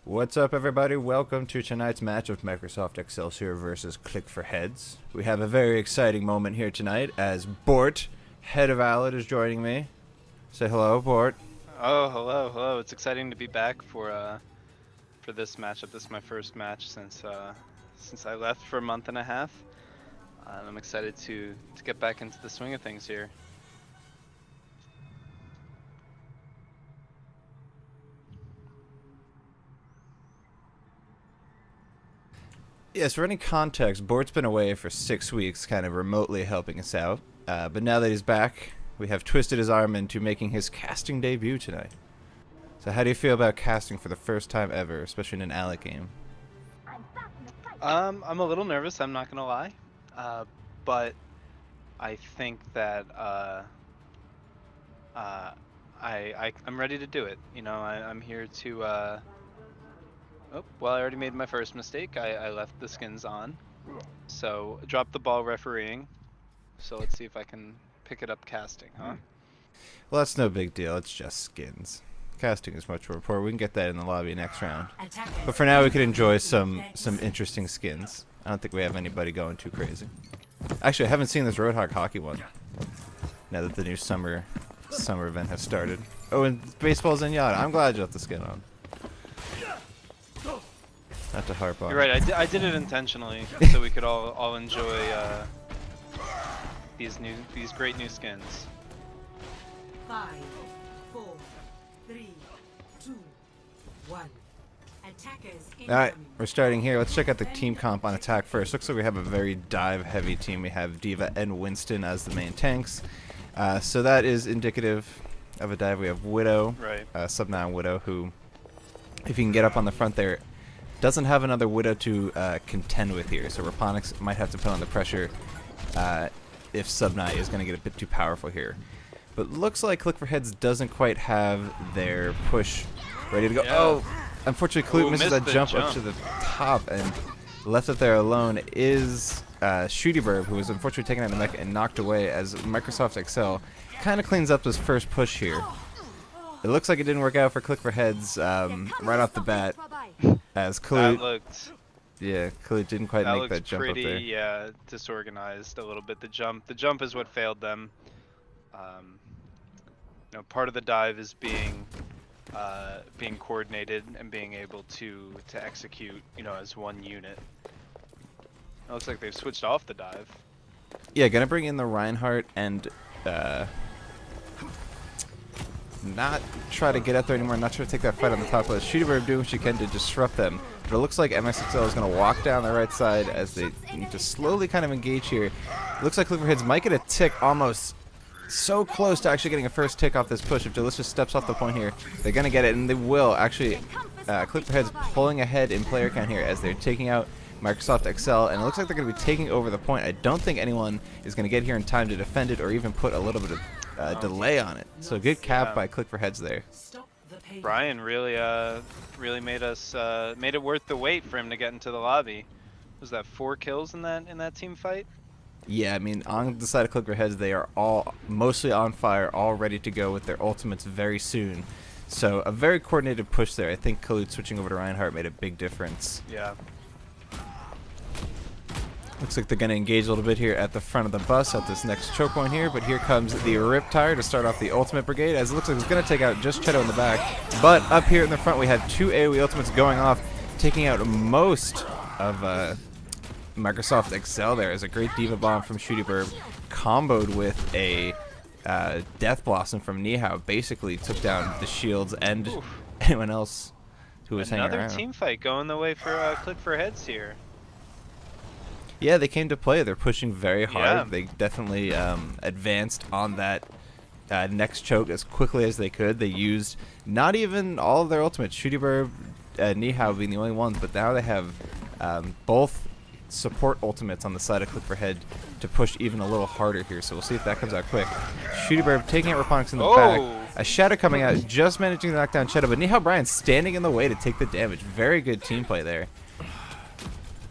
What's up, everybody? Welcome to tonight's match of Microsoft Excelsior versus Click4Heads. We have a very exciting moment here tonight as Bort, head of Owlet, is joining me. Say hello, Bort. Oh, hello. It's exciting to be back for this matchup. This is my first match since I left for a month and a half. I'm excited to get back into the swing of things here. Yes, for any context, Bort's been away for 6 weeks, kind of remotely helping us out. But now that he's back, we have twisted his arm into making his casting debut tonight. So how do you feel about casting for the first time ever, especially in an Owlet game? I'm a little nervous, I'm not gonna lie. But I think that I'm ready to do it. You know, I'm here to oh, well, I already made my first mistake. I left the skins on. So, dropped the ball refereeing. So, let's see if I can pick it up casting, huh? Well, that's no big deal. It's just skins. Casting is much more important. We can get that in the lobby next round. But for now, we could enjoy some interesting skins. I don't think we have anybody going too crazy. Actually, I haven't seen this Roadhog hockey one. Now that the new summer event has started. Oh, and baseball's in Yada. I'm glad you left the skin on. Not to harp on. You're right. I did it intentionally so we could all enjoy these great new skins. 5, 4, 3, 2, 1. Attackers incoming. Alright, we're starting here. Let's check out the team comp on attack first. Looks like we have a very dive-heavy team. We have D.Va and Winston as the main tanks. So that is indicative of a dive. We have Widow, Right. Sub-9 Widow, who, if you can get up on the front there, doesn't have another Widow to contend with here. So Raponics might have to put on the pressure if Sub-9 is going to get a bit too powerful here. But looks like Click4Heads doesn't quite have their push ready to go. Yeah. Oh, unfortunately, Clute misses that missed the jump up to the top, and left it there alone is Direboyd, who was unfortunately taken out of the mech and knocked away as Microsoft XL kind of cleans up his first push here. It looks like it didn't work out for Click4Heads right off the bat, as Clute, Clute didn't quite make that jump pretty, up there. Yeah, disorganized a little bit. The jump is what failed them. You know, part of the dive is being coordinated and being able to execute, you know, as one unit. It looks like they've switched off the dive. Yeah, gonna bring in the Reinhardt and not try to get out there anymore, not try to take that fight on the top list. Direboyd doing what she can to disrupt them, but it looks like MSXL is going to walk down the right side as they need to slowly kind of engage here. Looks like Click4Heads might get a tick, almost so close to actually getting a first tick off this push. If Delicious steps off the point here, they're going to get it, and they will. Actually, Click4Heads pulling ahead in player count here as they're taking out Microsoft XL, and it looks like they're going to be taking over the point. I don't think anyone is going to get here in time to defend it or even put a little bit of delay on it. So good cap by Click4Heads there. Brian really made it worth the wait for him to get into the lobby. Was that 4 kills in that team fight? Yeah, I mean, on the side of Click4Heads, they are all mostly on fire, all ready to go with their ultimates very soon. So a very coordinated push there. I think Khalid switching over to Reinhardt made a big difference. Yeah. Looks like they're going to engage a little bit here at the front of the bus at this next choke point here, but here comes the Riptire to start off the ultimate brigade, as it looks like it's going to take out just Cheto in the back. But up here in the front, we have 2 AoE ultimates going off, taking out most of Microsoft XL there, as a great D.Va bomb from Direboyd comboed with a Death Blossom from Nihao, basically took down the shields and anyone else who was hanging around. Another team fight going the way for Click4Heads here. Yeah, they came to play. They're pushing very hard. Yeah. They definitely advanced on that next choke as quickly as they could. They used not even all of their ultimates. Direboyd, Nihao being the only ones, but now they have both support ultimates on the side of Click4Head to push even a little harder here. So we'll see if that comes out quick. Direboyd taking out Raponics in the back. A Shadow coming out, just managing to knock down Shadow, but Nihao Brian standing in the way to take the damage. Very good team play there.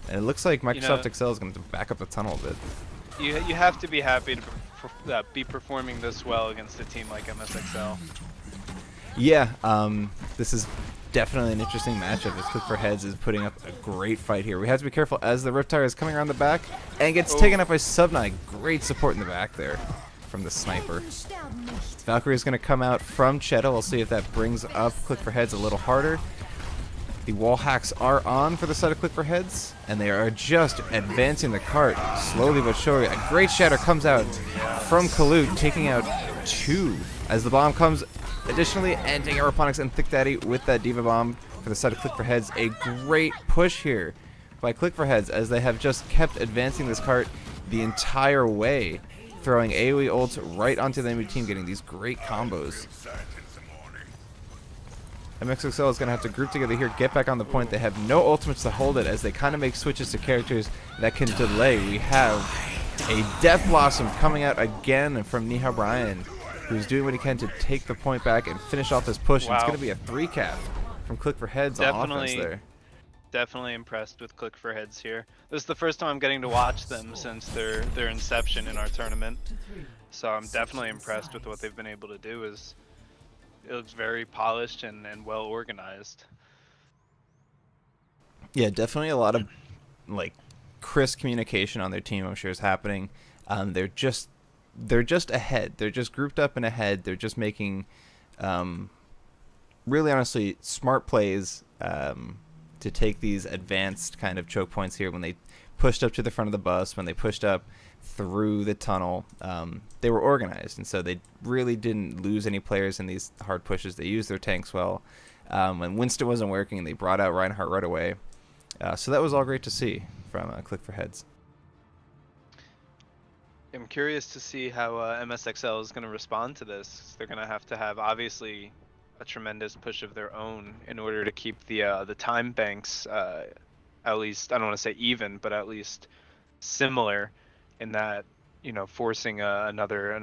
And it looks like Microsoft XL is going to back up the tunnel a bit. You have to be happy to be performing this well against a team like MSXL. Yeah, this is definitely an interesting matchup as Click4Heads is putting up a great fight here. We have to be careful as the Riptire is coming around the back and gets taken up by Subnai. Great support in the back there from the sniper. Valkyrie is going to come out from Cheto. We'll see if that brings up Click4Heads a little harder. The wall hacks are on for the side of Click4Heads, and they are just advancing the cart slowly but surely. A great shatter comes out from Kalut, taking out 2 as the bomb comes additionally, and taking out Raponics and Thick Daddy with that Diva Bomb for the side of Click4Heads. A great push here by Click4Heads as they have just kept advancing this cart the entire way, throwing AoE ults right onto the enemy team, getting these great combos. MSXL is going to have to group together here, get back on the point. They have no ultimates to hold it as they kind of make switches to characters that can delay. We have a Death Blossom coming out again from Nihao Brian, who's doing what he can to take the point back and finish off this push. And it's going to be a 3-cap from Click4Heads on offense there. Definitely impressed with Click4Heads here. This is the first time I'm getting to watch them since their inception in our tournament. So I'm definitely impressed with what they've been able to do. It looks very polished and well organized. Yeah, definitely a lot of like crisp communication on their team, I'm sure, is happening. They're just ahead. They're just grouped up and ahead. They're just making really honestly smart plays to take these advanced kind of choke points here. When they pushed up to the front of the bus, when they pushed up through the tunnel, they were organized, and so they really didn't lose any players in these hard pushes. They used their tanks well. When Winston wasn't working, they brought out Reinhardt right away. So that was all great to see from Click4Heads. I'm curious to see how MSXL is going to respond to this. They're going to have obviously a tremendous push of their own in order to keep the time banks at least, I don't want to say even, but at least similar, in that, you know, forcing another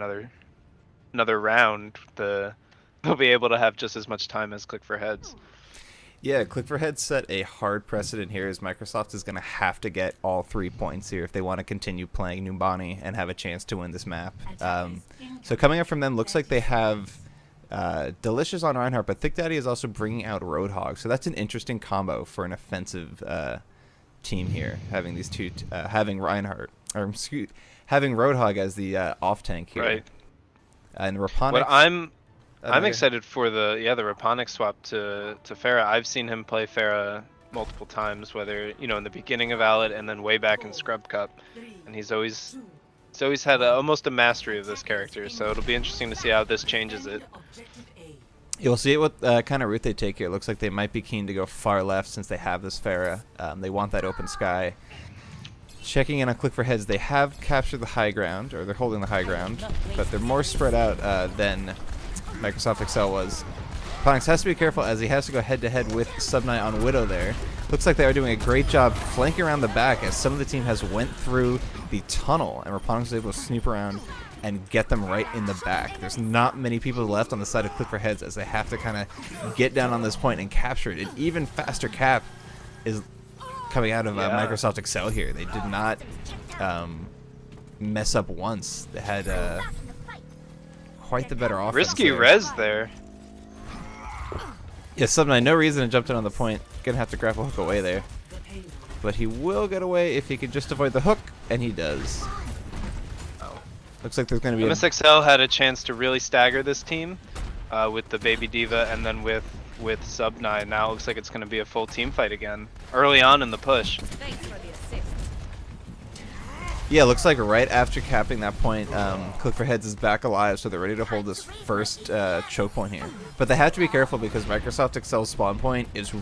round, they'll be able to have just as much time as Click4Heads. Yeah, Click4Heads set a hard precedent here, as Microsoft is going to have to get all 3 points here if they want to continue playing Numbani and have a chance to win this map. So coming up from them, looks like they have Delicious on Reinhardt, but Thick Daddy is also bringing out Roadhog. So that's an interesting combo for an offensive team here, having these two, having Reinhardt, or having Roadhog as the off tank here. Right. And Raponics. But I'm excited for the Raponic swap to Pharah. I've seen him play Pharah multiple times, whether, you know, in the beginning of Owlet and then way back in Scrub Cup, and he's always had almost a mastery of this character. So it'll be interesting to see how this changes it. You'll see it what kind of route they take here. It looks like they might be keen to go far left since they have this Pharah. They want that open sky. Checking in on Click4Heads, they have captured the high ground, or they're holding the high ground, but they're more spread out than Microsoft Excel was. Ponix has to be careful as he has to go head-to-head with Subnai on Widow there. Looks like they are doing a great job flanking around the back as some of the team has went through the tunnel, and Raponics was able to snoop around and get them right in the back. There's not many people left on the side of Click4Heads as they have to kind of get down on this point and capture it. An even faster cap is coming out of Microsoft Excel here. They did not mess up once. They had quite the better offense. Risky there. res there. Yeah, Subnai, no reason to jump in on the point. Gonna have to grapple hook away there. But he will get away if he could just avoid the hook, and he does. Looks like there's going to be MSXL had a chance to really stagger this team with the Baby Diva and then with Subnai. Now it looks like it's going to be a full team fight again early on in the push. Yeah, looks like right after capping that point, Click4Heads is back alive, so they're ready to hold this first choke point here. But they have to be careful because Microsoft Excel's spawn point is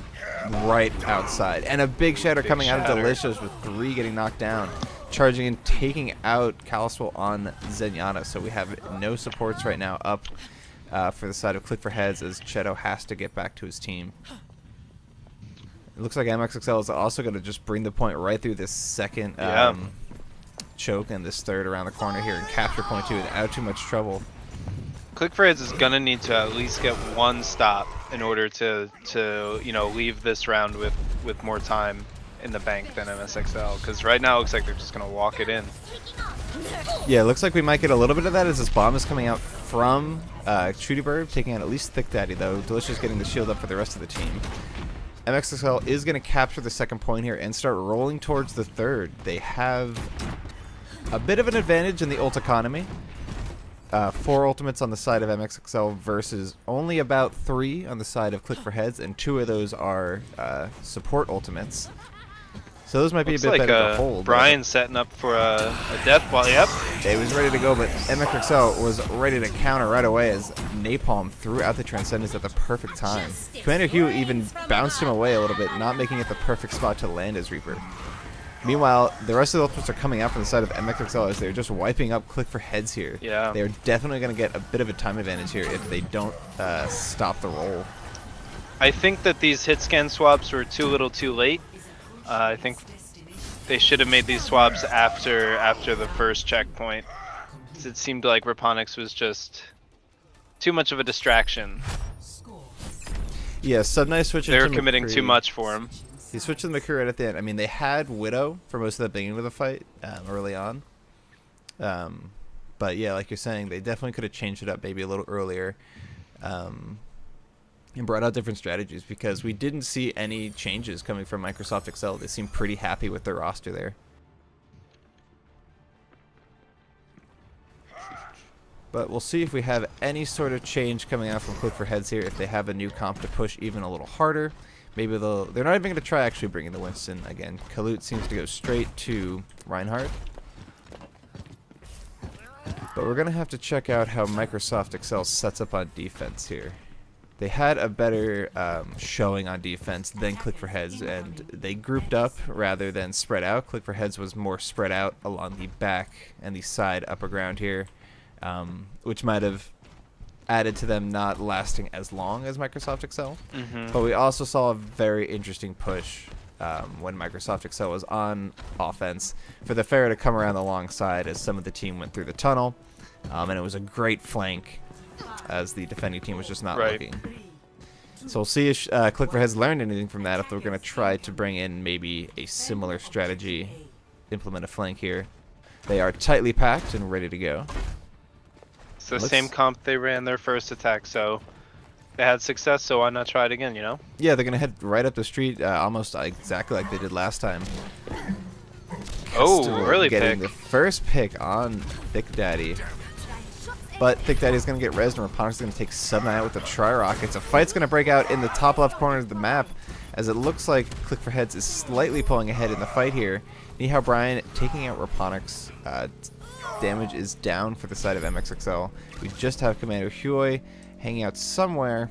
right outside. And a big shatter coming out of Delicious with 3 getting knocked down. Charging and taking out Caliswell on Zenyatta. So we have no supports right now up for the side of Click4Heads as Cheto has to get back to his team. It looks like MSXL is also going to just bring the point right through this second choke and this third around the corner here and capture point 2 without too much trouble. Click4Heads is going to need to at least get one stop in order to you know, leave this round with more time in the bank than MSXL, because right now it looks like they're just going to walk it in. Yeah, it looks like we might get a little bit of that as this bomb is coming out from Direboyd, taking out at least Thick Daddy, though. Delicious getting the shield up for the rest of the team. MSXL is going to capture the second point here and start rolling towards the third. They have a bit of an advantage in the ult economy. 4 ultimates on the side of MSXL versus only about 3 on the side of Click4Heads, and 2 of those are support ultimates. So those might be Looks a bit like better to hold. Brian setting up for a death ball. Yep. It was ready to go, but MSXL was ready to counter right away as Napalm threw out the Transcendence at the perfect time. Commander Hugh even bounced him away a little bit, not making it the perfect spot to land his Reaper. Meanwhile, the rest of the ultimates are coming out from the side of MSXL as they're just wiping up Click4Heads here. Yeah. They're definitely going to get a bit of a time advantage here if they don't stop the roll. I think that these hit scan swaps were too little too late. I think they should have made these swaps after the first checkpoint. It seemed like Raponics was just too much of a distraction. Yeah, Subnight switching. They were committing too much for him. He switched to the McCree right at the end. I mean, they had Widow for most of the beginning of the fight early on. But yeah, like you're saying, they definitely could have changed it up maybe a little earlier. And brought out different strategies because we didn't see any changes coming from Microsoft Excel. They seem pretty happy with their roster there. But we'll see if we have any sort of change coming out from Click4Heads here, if they have a new comp to push even a little harder. Maybe they're not even going to try actually bringing the Winston again. Kalut seems to go straight to Reinhardt. But we're going to have to check out how Microsoft Excel sets up on defense here. They had a better showing on defense than Click4Heads, and they grouped up rather than spread out. Click4Heads was more spread out along the back and the side upper ground here, which might have added to them not lasting as long as Microsoft Excel. But we also saw a very interesting push when Microsoft Excel was on offense for the Pharah to come around the long side as some of the team went through the tunnel, and it was a great flank as the defending team was just not looking. So we'll see if Click4Heads learned anything from that, if they're going to try to bring in maybe a similar strategy, implement a flank here. They are tightly packed and ready to go. It's the same comp they ran their first attack, so they had success, so why not try it again, you know? Yeah, they're going to head right up the street, almost exactly like they did last time. Oh, early getting pick. the first pick on Thick Daddy. But Thick Daddy's going to get rezzed, and Raponics is going to take Subnight out with the Tri-Rockets. A fight's going to break out in the top left corner of the map, as it looks like Click4Heads is slightly pulling ahead in the fight here. Niihau Brian taking out Raponics. Damage is down for the side of MSXL. We just have Commander Huey hanging out somewhere,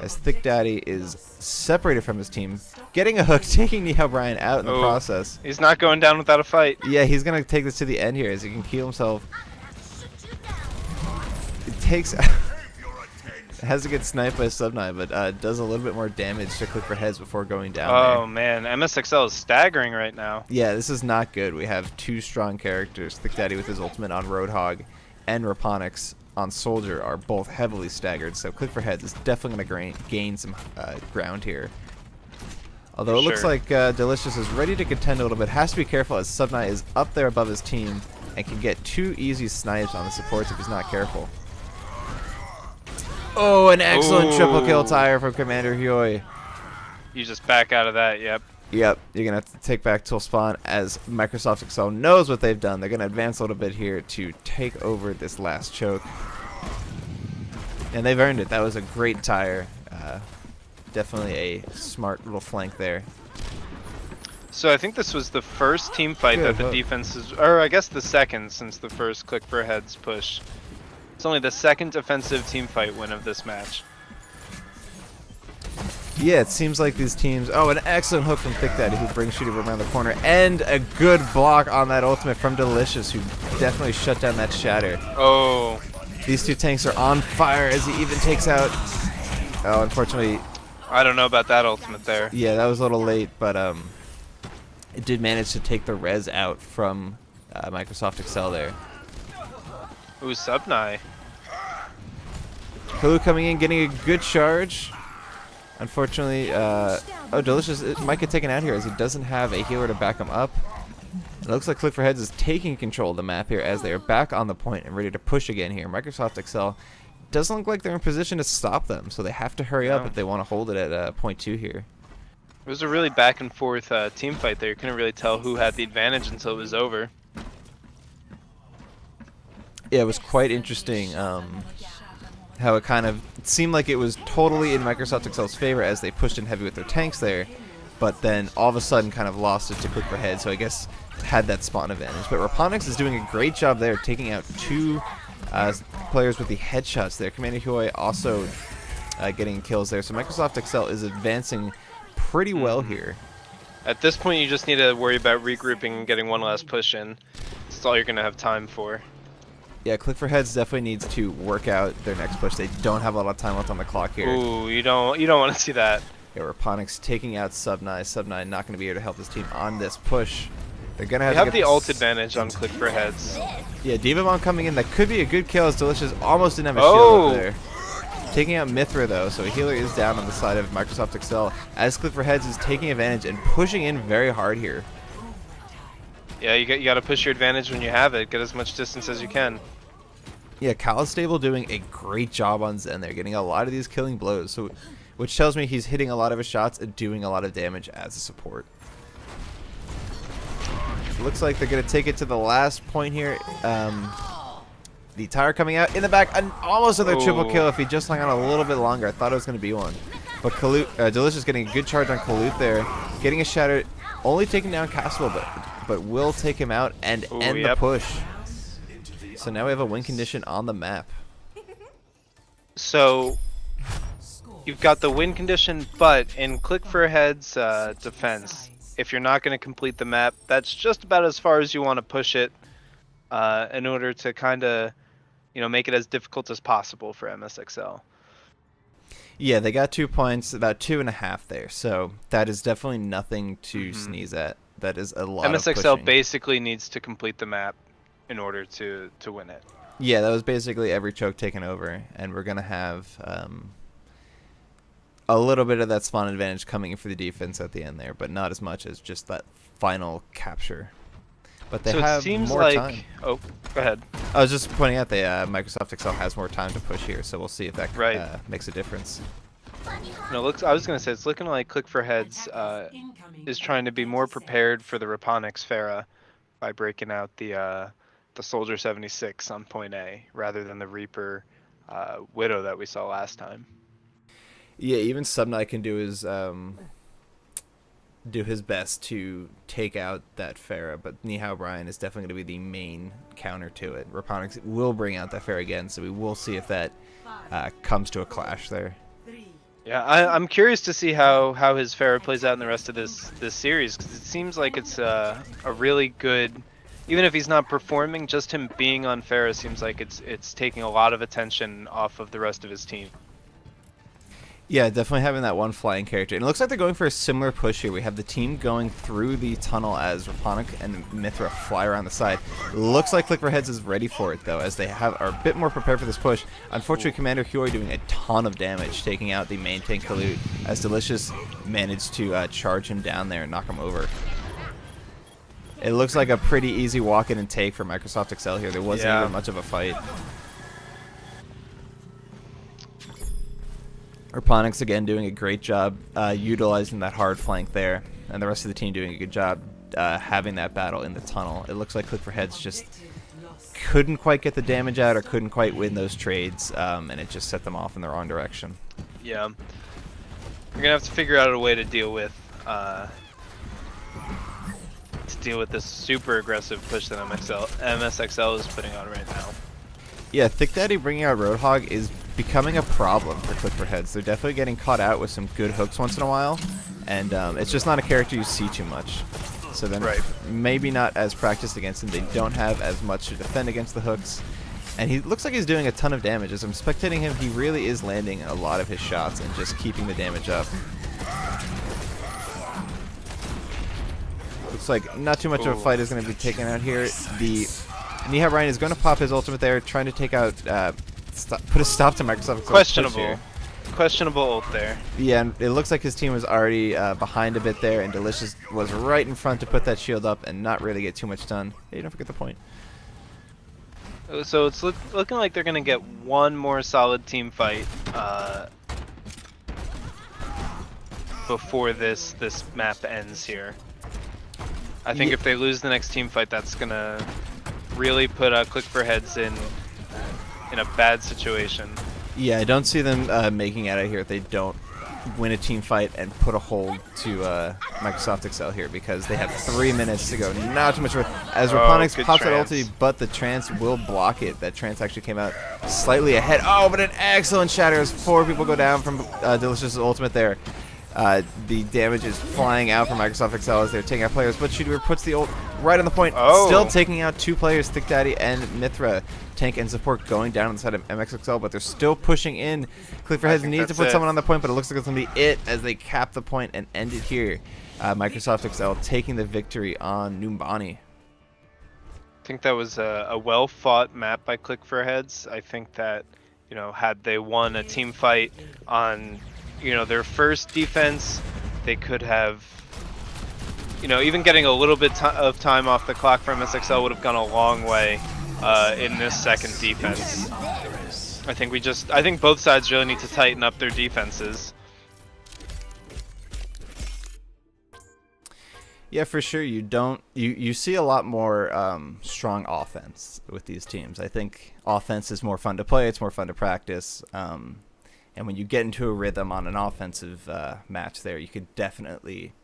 as Thick Daddy is separated from his team, getting a hook, taking Niihau Brian out in the process. He's not going down without a fight. Yeah, he's going to take this to the end here as he can heal himself. Takes has to get sniped by Subnight, but does a little bit more damage to Click4Heads before going down there. Oh man, MSXL is staggering right now. Yeah, this is not good. We have 2 strong characters. Thick Daddy with his ultimate on Roadhog and Raponics on Soldier are both heavily staggered, so Click4Heads is definitely going to gain some ground here. Although it looks like Delicious is ready to contend a little bit. Has to be careful as Subnight is up there above his team and can get 2 easy snipes on the supports if he's not careful. Oh, an excellent triple kill tire from Commander Huey. You just back out of that, yep. Yep, you're going to have to take back till spawn as Microsoft Excel knows what they've done. They're going to advance a little bit here to take over this last choke. And they've earned it. That was a great tire. Definitely a smart little flank there. So I think this was the first team fight that the defenses, or I guess the second since the first Click4Heads push. It's only the second offensive team fight win of this match. Yeah, it seems like these teams... Oh, an excellent hook from Thick Daddy who brings Shooter around the corner. And a good block on that ultimate from Delicious who definitely shut down that shatter. Oh. These 2 tanks are on fire as he even takes out... Oh, unfortunately... I don't know about that ultimate there. Yeah, that was a little late, but it did manage to take the res out from Microsoft Excel there. Ooh, Subnight. Kalu coming in, getting a good charge. Unfortunately, oh, Delicious might get taken out here as he doesn't have a healer to back him up. It looks like Click4Heads is taking control of the map here as they are back on the point and ready to push again here. Microsoft Excel doesn't look like they're in position to stop them, so they have to hurry up if they want to hold it at point 2 here. It was a really back and forth team fight there. You couldn't really tell who had the advantage until it was over. Yeah, it was quite interesting how it kind of seemed like it was totally in Microsoft Excel's favor as they pushed in heavy with their tanks there, but then all of a sudden kind of lost it to Click4Heads, so I guess had that spawn advantage. But Raponics is doing a great job there, taking out 2 players with the headshots there. Commander Huey also getting kills there, so Microsoft Excel is advancing pretty well here. At this point, you just need to worry about regrouping and getting one last push in. That's all you're going to have time for. Yeah, Click4Heads definitely needs to work out their next push. They don't have a lot of time left on the clock here. Ooh, you don't want to see that. Yeah, Raponics taking out Sub9. Sub9 not going to be able to help this team on this push. They're going to have They to have get the ult advantage on Click4Heads. Yeah, Diva Bomb coming in. That could be a good kill as Delicious almost didn't have a shield up there. Taking out Mithra though, so a healer is down on the side of Microsoft Excel as Click4Heads is taking advantage and pushing in very hard here. Yeah, you got to push your advantage when you have it. Get as much distance as you can. Yeah, Calistable doing a great job on Zen there, getting a lot of these killing blows, so which tells me he's hitting a lot of his shots and doing a lot of damage as a support. Looks like they're going to take it to the last point here. The tire coming out in the back, and almost another triple kill if he just hung on a little bit longer. I thought it was going to be one. But Delicious getting a good charge on Kalut there, getting a shatter, only taking down Castable, but will take him out and end the push. So now we have a win condition on the map. So you've got the win condition, but in Click4Heads' defense, if you're not going to complete the map, that's just about as far as you want to push it in order to kind of, make it as difficult as possible for MSXL. Yeah, they got 2 points, about 2.5 there. So that is definitely nothing to sneeze at. That is a lot of pushing. MSXL basically needs to complete the map in order to win it. Yeah, that was basically every choke taken over, and we're going to have a little bit of that spawn advantage coming in for the defense at the end there, but not as much as just that final capture. But they have more time. Oh, go ahead. I was just pointing out that Microsoft Excel has more time to push here, so we'll see if that makes a difference. No, I was going to say, it's looking like Click4Heads is trying to be more prepared for the Raponics Pharah by breaking out the Soldier 76 on point A rather than the Reaper Widow that we saw last time. Yeah, even Subnight can do his best to take out that Pharah, but Nihao Brian is definitely going to be the main counter to it. Raponics will bring out that Pharah again, so we will see if that comes to a clash there. Yeah, I'm curious to see how his Pharah plays out in the rest of this series, because it seems like it's a really good. Even if he's not performing, just him being on Pharah seems like it's taking a lot of attention off of the rest of his team. Yeah, definitely having that one flying character. And it looks like they're going for a similar push here. We have the team going through the tunnel as Raponic and Mithra fly around the side. Looks like Click4Heads is ready for it, though, as they are a bit more prepared for this push. Unfortunately, Commander Huey doing a ton of damage, taking out the main tank Kalut, as Delicious managed to charge him down there and knock him over. It looks like a pretty easy walk-in and take for Microsoft Excel here. There wasn't even much of a fight. Raponics again doing a great job utilizing that hard flank there, and the rest of the team doing a good job having that battle in the tunnel. It looks like Click4Heads just couldn't quite get the damage out or couldn't quite win those trades, and it just set them off in the wrong direction. Yeah, we're gonna have to figure out a way to deal with this super aggressive push that MSXL is putting on right now. Yeah, Thick Daddy bringing out Roadhog is becoming a problem for Click4Heads. They're definitely getting caught out with some good hooks once in a while, and it's just not a character you see too much. So then maybe not as practiced against him. They don't have as much to defend against the hooks. And he looks like he's doing a ton of damage. As I'm spectating him, he really is landing a lot of his shots and just keeping the damage up. Looks like not too much of a fight is going to be taken out here. The Nihao Ryan is going to pop his ultimate there, trying to take out, put a stop to Microsoft. Questionable. questionable ult there. Yeah, and it looks like his team was already behind a bit there, and Delicious was right in front to put that shield up and not really get too much done. Hey, don't forget the point. So it's looking like they're gonna get one more solid team fight before this map ends here. I think if they lose the next team fight, that's gonna really put Click4Heads in a bad situation. Yeah, I don't see them making it out of here if they don't win a team fight and put a hold to MSXL here, because they have 3 minutes to go. Not too much work. As Raponix pops that ulti, but the trance will block it. That trance actually came out slightly ahead. Oh, but an excellent shatter as 4 people go down from Delicious' ultimate there. The damage is flying out from MSXL as they're taking out players, but Shooter puts the ult right on the point, still taking out 2 players, Thick Daddy and Mithra. Tank and support going down on the side of MSXL, but they're still pushing in. Click4Heads needs to put someone on the point, but it looks like it's going to be it as they cap the point and end it here. MSXL taking the victory on Numbani. I think that was a well-fought map by Click4Heads. I think that, you know, had they won a team fight on, you know, their first defense, they could have, you know, even getting a little bit of time off the clock for MSXL would have gone a long way in this second defense. I think both sides really need to tighten up their defenses. Yeah, for sure. You see a lot more strong offense with these teams. I think offense is more fun to play. It's more fun to practice. And when you get into a rhythm on an offensive match there, you could definitely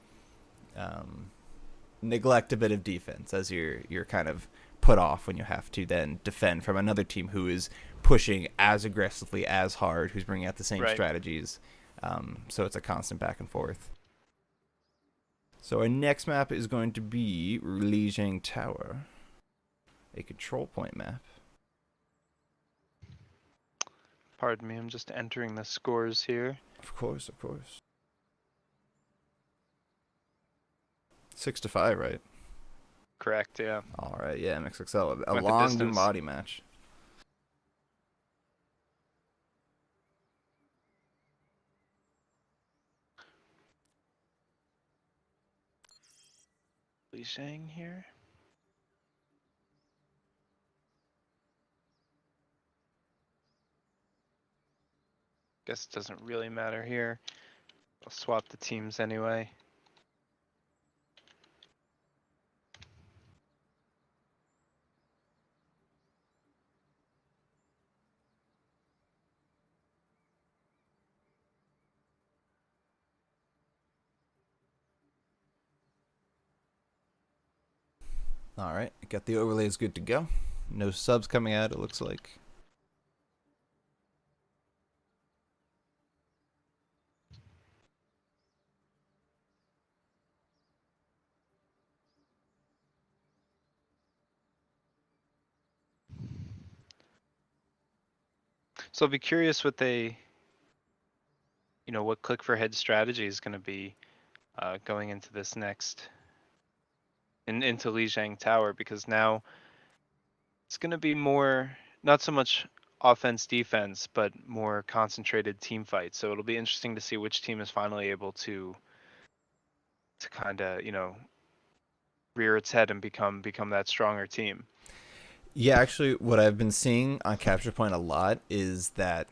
neglect a bit of defense as you're kind of put off when you have to then defend from another team who is pushing as aggressively, as hard, who's bringing out the same strategies. So it's a constant back and forth. So our next map is going to be Lijiang Tower, a control point map. Pardon me, I'm just entering the scores here. Of course, of course. 6-5, right? Correct, yeah. All right, yeah, MSXL, a Went the long distance. Numbani match. Lijiang here. Guess it doesn't really matter here. I'll swap the teams anyway. All right, got the overlays good to go. No subs coming out, it looks like. So I'll be curious what they, you know, what Click4Heads strategy is going to be going into this next, into Lijiang Tower, because now it's going to be more, not so much offense defense, but more concentrated team fights. So it'll be interesting to see which team is finally able to kind of, you know, rear its head and become that stronger team. Yeah, actually, what I've been seeing on Capture Point a lot is that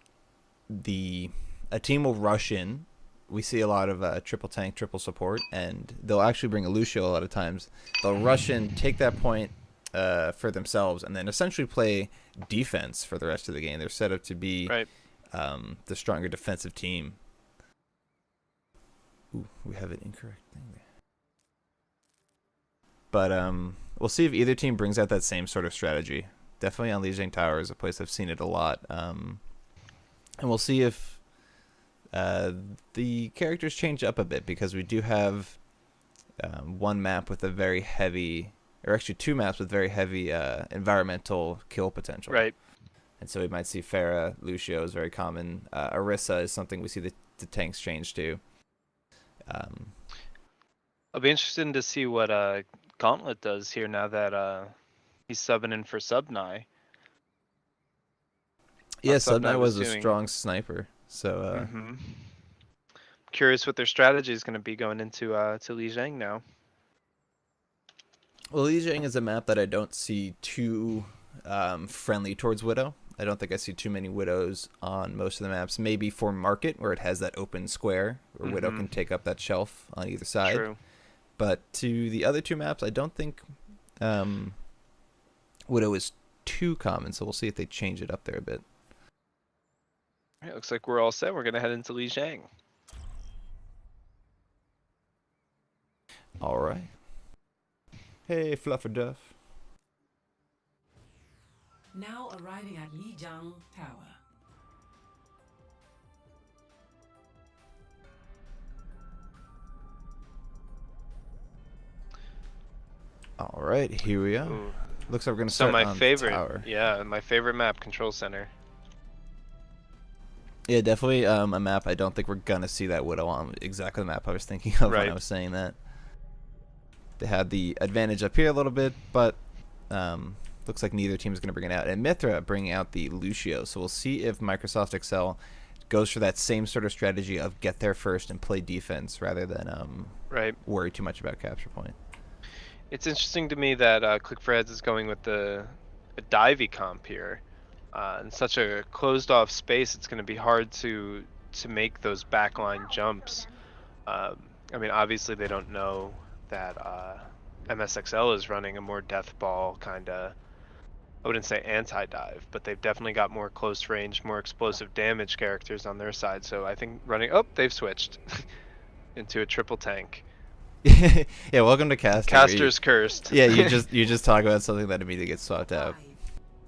a team will rush in. We see a lot of triple tank, triple support, and they'll actually bring a Lucio a lot of times. They'll rush in, take that point for themselves, and then essentially play defense for the rest of the game. They're set up to be the stronger defensive team. Ooh, we have an incorrect thing there. But we'll see if either team brings out that same sort of strategy. Definitely on Lijiang Tower is a place I've seen it a lot. And we'll see if the characters change up a bit, because we do have one map with a very heavy, or actually 2 maps with very heavy environmental kill potential. Right. And so we might see Pharah, Lucio is very common. Orisa is something we see the tanks change to. I'll be interested to see what Gauntlet does here now that he's subbing in for Subnai. Yeah, Subnai was a strong sniper. So Curious what their strategy is going to be going into to Lijiang now. well, Lijiang is a map that I don't see too friendly towards Widow. I don't think I see too many Widows on most of the maps. Maybe for Market, where it has that open square, where Widow can take up that shelf on either side. True. But to the other two maps, I don't think Widow is too common, so we'll see if they change it up there a bit. It looks like we're all set. We're going to head into Lijiang. All right. Hey, Flufferduff. Now arriving at Lijiang Tower. All right, here we are. Ooh. Looks like we're gonna So start my on favorite, tower. yeah, my favorite map, Control Center. Yeah, definitely a map I don't think we're gonna see that Widow on. Exactly the map I was thinking of when I was saying that. They had the advantage up here a little bit, but looks like neither team is gonna bring it out. And Mithra bringing out the Lucio, so we'll see if Microsoft Excel goes for that same sort of strategy of get there first and play defense rather than worry too much about capture point. It's interesting to me that Click4Heads is going with a divey comp here. In such a closed-off space, it's going to be hard to make those backline jumps. I mean, obviously they don't know that MSXL is running a more death ball kind of, I wouldn't say anti-dive, but they've definitely got more close range, more explosive damage characters on their side. So I think they've switched into a triple tank. Yeah, welcome to Caster. Caster's cursed. Yeah, you just talk about something that immediately gets swapped out. 5,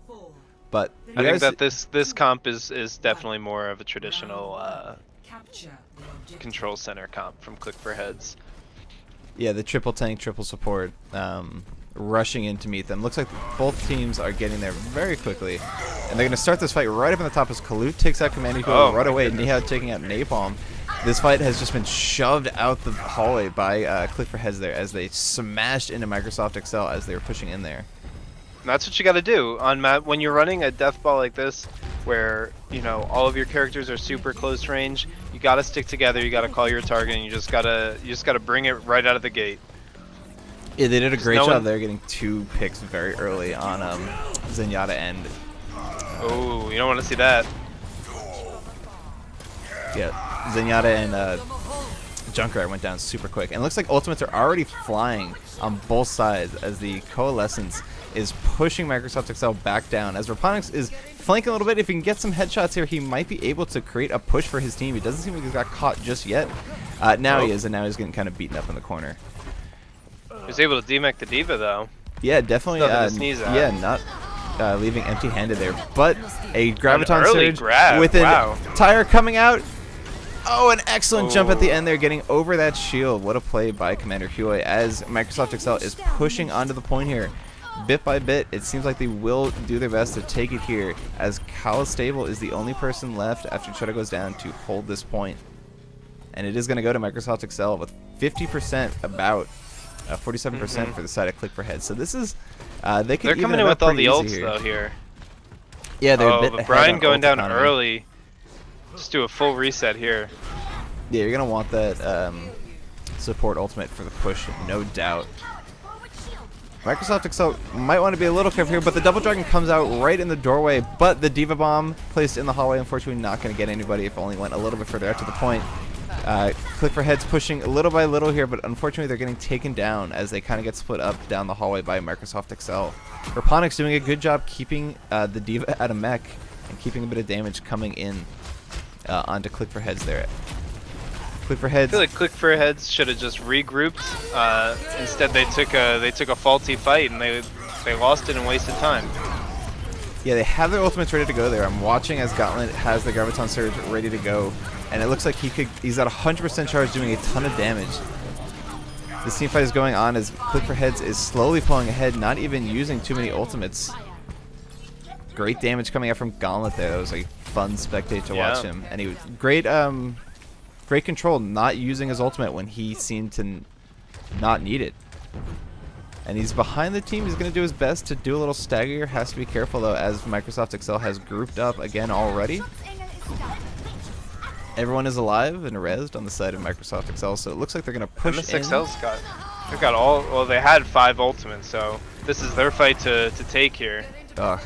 4, But I think that this comp is definitely more of a traditional capture the objective. Control Center comp from Click4Heads. Yeah, the triple tank, triple support, rushing in to meet them. Looks like both teams are getting there very quickly, and they're going to start this fight right up in the top as Kalut takes out Commander Hero right away. Nihao taking out Napalm. This fight has just been shoved out the hallway by Click4Heads there as they smashed into Microsoft Excel as they were pushing in there. And that's what you got to do on map when you're running a death ball like this, where all of your characters are super close range. You got to stick together. You got to call your target, and you just gotta bring it right out of the gate. Yeah, they did a great job there, getting 2 picks very early on Zenyatta and. Oh, you don't want to see that. Yeah, Zenyatta and Junkrat went down super quick. And it looks like ultimates are already flying on both sides as the Coalescence is pushing Microsoft Excel back down. As Raponix is flanking a little bit, if he can get some headshots here, he might be able to create a push for his team. He doesn't seem like he's got caught just yet. Now he is, and now he's getting kind of beaten up in the corner. He was able to demech the Diva, though. Yeah, definitely. Nothing to sneeze at. Yeah, not leaving empty-handed there. But a Graviton Surge grab. with Wow. a tire coming out. Oh, an excellent jump at the end there, getting over that shield. What a play by Commander Huey as Microsoft Excel is pushing onto the point here. Bit by bit, it seems like they will do their best to take it here, as Kyle Stable is the only person left after Cheddar goes down to hold this point. And it is going to go to Microsoft Excel with 50%, about 47% for the side of Click4Heads. So this is, they're coming in with all the ults, though, here. Yeah, they're a bit but ahead Brian on going ult down economy. early. Just do a full reset here. Yeah, you're going to want that support ultimate for the push, no doubt. Microsoft Excel might want to be a little careful here, but the Double Dragon comes out right in the doorway, but the Diva Bomb placed in the hallway, unfortunately not going to get anybody if only went a little bit further out to the point. Click4Heads pushing little by little here, but unfortunately they're getting taken down as they kind of get split up down the hallway by Microsoft Excel. Raponix doing a good job keeping the Diva at a mech and keeping a bit of damage coming in onto Click4Heads there. Click4Heads. I feel like Click4Heads should have just regrouped. Instead, they took a faulty fight and they lost it and wasted time. Yeah, they have their ultimates ready to go there. I'm watching as Gauntlet has the Graviton Surge ready to go, and it looks like he's at 100% charge, doing a ton of damage. This team fight is going on as Click4Heads is slowly pulling ahead, not even using too many ultimates. Great damage coming out from Gauntlet there. That was a fun spectate to watch him, and he was great. Great control, not using his ultimate when he seemed to not need it. And he's behind the team. He's going to do his best to do a little stagger here. Has to be careful, though, as Microsoft Excel has grouped up again already. Everyone is alive and rezzed on the side of Microsoft Excel, so it looks like they're going to push MSXL's got all. Well, they had 5 ultimates, so this is their fight to take here. in.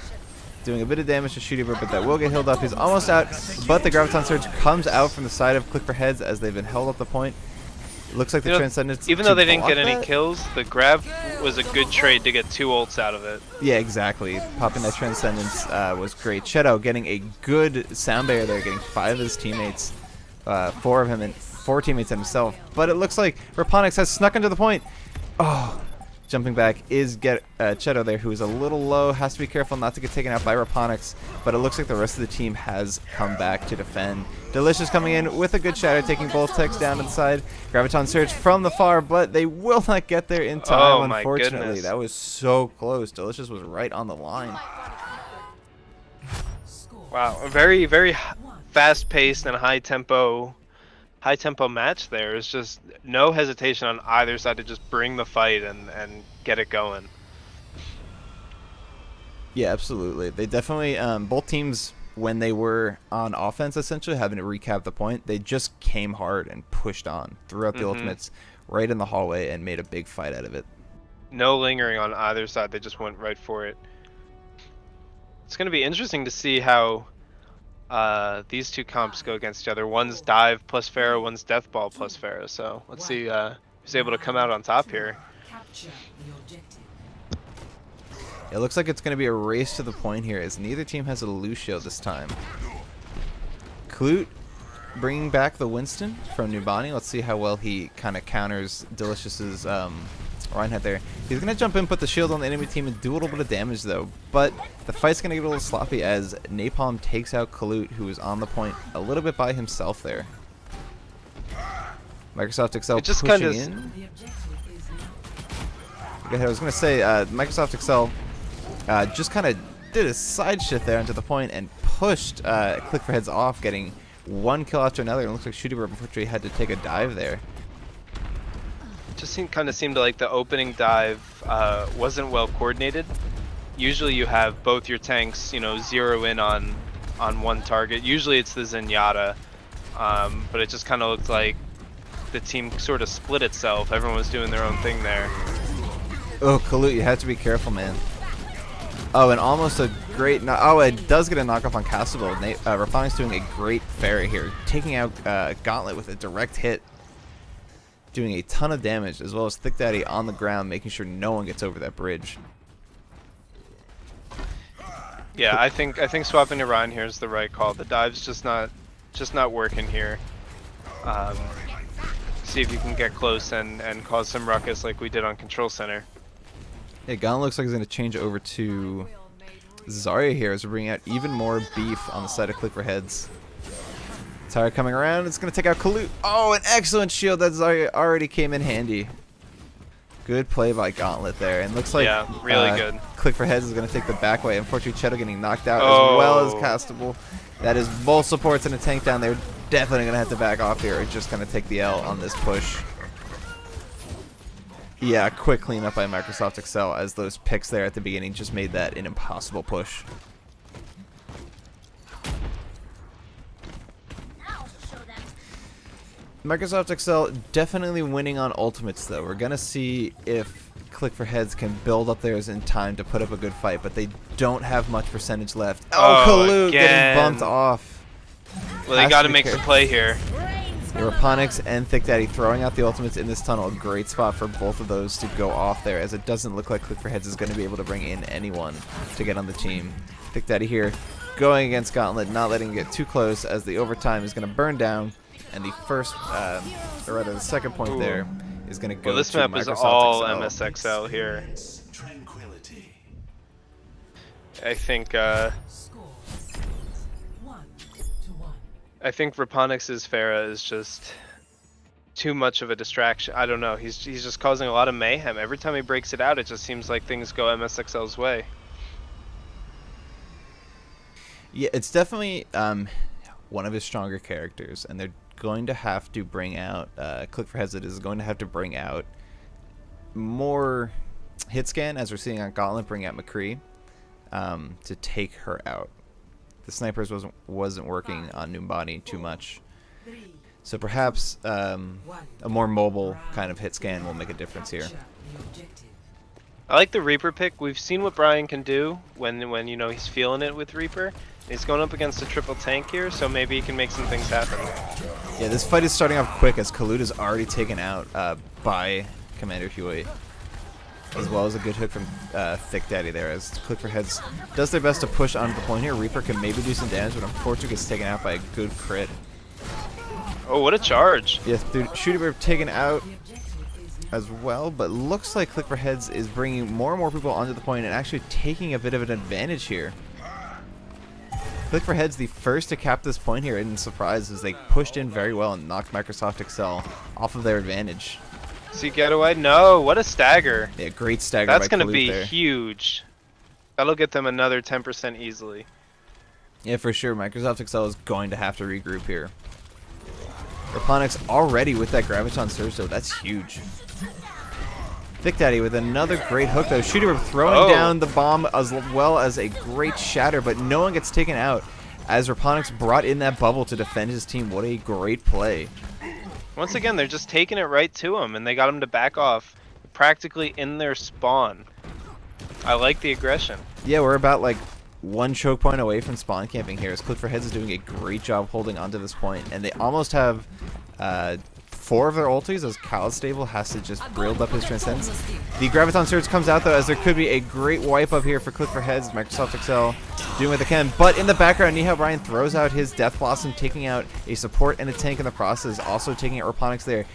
Doing a bit of damage to Shooty Bird, but that will get healed up. He's almost out, but the Graviton Surge comes out from the side of Click4Heads as they've been held up the point. It looks like the Transcendence. Even though they didn't get any kills, the grab was a good trade to get 2 ults out of it. Yeah, exactly. Popping that Transcendence was great. Shadow getting a good sound barrier there, getting 5 of his teammates, 4 of him and 4 teammates and himself. But it looks like Raponics has snuck into the point. Oh. Jumping back is Cheto there, who is a little low. Has to be careful not to get taken out by Raponics, but it looks like the rest of the team has come back to defend. Delicious coming in with a good shatter, taking both techs down to the side. Graviton Surge from the far, but they will not get there in time, unfortunately. Goodness. That was so close. Delicious was right on the line. Wow, a very, very fast-paced and high-tempo match there. It's just no hesitation on either side to just bring the fight and get it going. Yeah, absolutely. They definitely, both teams, when they were on offense, essentially, having to recap the point, they just came hard and pushed on throughout the ultimates right in the hallway and made a big fight out of it. No lingering on either side. They just went right for it. It's going to be interesting to see how these 2 comps go against each other. One's dive plus Pharaoh, one's death ball plus Pharaoh. So let's see who's able to come out on top here. Capture the objective. It looks like it's going to be a race to the point here, as neither team has a Lucio this time. Clute bringing back the Winston from Numbani. Let's see how well he kind of counters Delicious's Reinhardt there. He's going to jump in, put the shield on the enemy team, and do a little bit of damage, though. But the fight's going to get a little sloppy as Napalm takes out Clute, who is on the point a little bit by himself there. Microsoft Excel pushing in. The objective is now. Go ahead. I was going to say, Microsoft Excel just kind of did a side shift there into the point and pushed Click4Heads off, getting 1 kill after another. It looks like Shooty Bird unfortunately had to take a dive there. Just kind of seemed like the opening dive wasn't well coordinated. Usually you have both your tanks, you know, zero in on one target. Usually it's the Zenyatta, but it just kind of looked like the team sort of split itself. Everyone was doing their own thing there. Oh, Clute, you have to be careful, man. Oh, and almost a great... Oh, it does get a knockoff on Castable. Rafane's doing a great ferry here, taking out Gauntlet with a direct hit, doing a ton of damage, as well as Thick Daddy on the ground, making sure no one gets over that bridge. Yeah, I think swapping to Ryan here is the right call. The dive's just not working here. See if you can get close and cause some ruckus like we did on Control Center. Yeah, Gauntlet looks like he's going to change over to Zarya here as we're bringing out even more beef on the side of Click4Heads. Zarya coming around. It's going to take out Clute. Oh, an excellent shield. That Zarya already came in handy. Good play by Gauntlet there. And looks like really good. Click4Heads is going to take the back way. Unfortunately, Cheto getting knocked out as well as Castable. That is both supports and a tank down there. Definitely going to have to back off here. Or just going to take the L on this push. Yeah, quick cleanup by Microsoft Excel as those picks there at the beginning just made that an impossible push. Microsoft Excel definitely winning on ultimates, though. We're going to see if Click4Heads can build up theirs in time to put up a good fight, but they don't have much percentage left. Oh, Clute getting bumped off. Well, they got to make the play here. Raponics and Thick Daddy throwing out the ultimates in this tunnel. A great spot for both of those to go off there, as it doesn't look like Click4Heads is going to be able to bring in anyone to get on the team. Thick Daddy here going against Gauntlet, not letting him get too close, as the overtime is going to burn down. And the first, or rather the second point there is going to go to Microsoft Well, this map is all MSXL here. I think Raponics' Pharah is just too much of a distraction. I don't know. He's just causing a lot of mayhem. Every time he breaks it out, it just seems like things go MSXL's way. Yeah, it's definitely one of his stronger characters, and they're going to have to bring out Click4Heads is going to have to bring out more hit scan, as we're seeing on Gauntlet bring out McCree, to take her out. The snipers wasn't working on Numbani too much. So perhaps a more mobile kind of hit scan will make a difference here. Capture the objective. I like the Reaper pick. We've seen what Brian can do when you know he's feeling it with Reaper. He's going up against a triple tank here, so maybe he can make some things happen. Yeah, this fight is starting off quick as Khalud is already taken out by Commander Huey, as well as a good hook from Thick Daddy there as Click4Heads does their best to push onto the point here. Reaper can maybe do some damage, but unfortunately gets taken out by a good crit. Oh, what a charge! Yes, dude, Shooty Bird taken out The objective is now. as well, but looks like Click4Heads is bringing more and more people onto the point and actually taking a bit of an advantage here. Click4Heads the first to cap this point here, and surprise as they pushed in very well and knocked Microsoft Excel off of their advantage. See getaway? No, what a stagger. Yeah, great stagger That's by going to Khalud be there. huge. That'll get them another 10% easily. Yeah, for sure. Microsoft Excel is going to have to regroup here. Raponics already with that Graviton Surge, though. That's huge. Thick Daddy with another great hook, though. Shooter throwing down the bomb as well as a great shatter, but no one gets taken out as Raponics brought in that bubble to defend his team. What a great play. Once again, they're just taking it right to him, and they got him to back off practically in their spawn. I like the aggression. Yeah, we're about like one choke point away from spawn camping here as Click4Heads is doing a great job holding onto this point, and they almost have 4 of their ultis as Calistable has to just build up his Transcendence. The Graviton Surge comes out though as there could be a great wipe up here for Click4Heads. Microsoft Excel doing what they can, but in the background Nihao Brian throws out his Death Blossom, taking out a support and a tank in the process, also taking out Raponics there,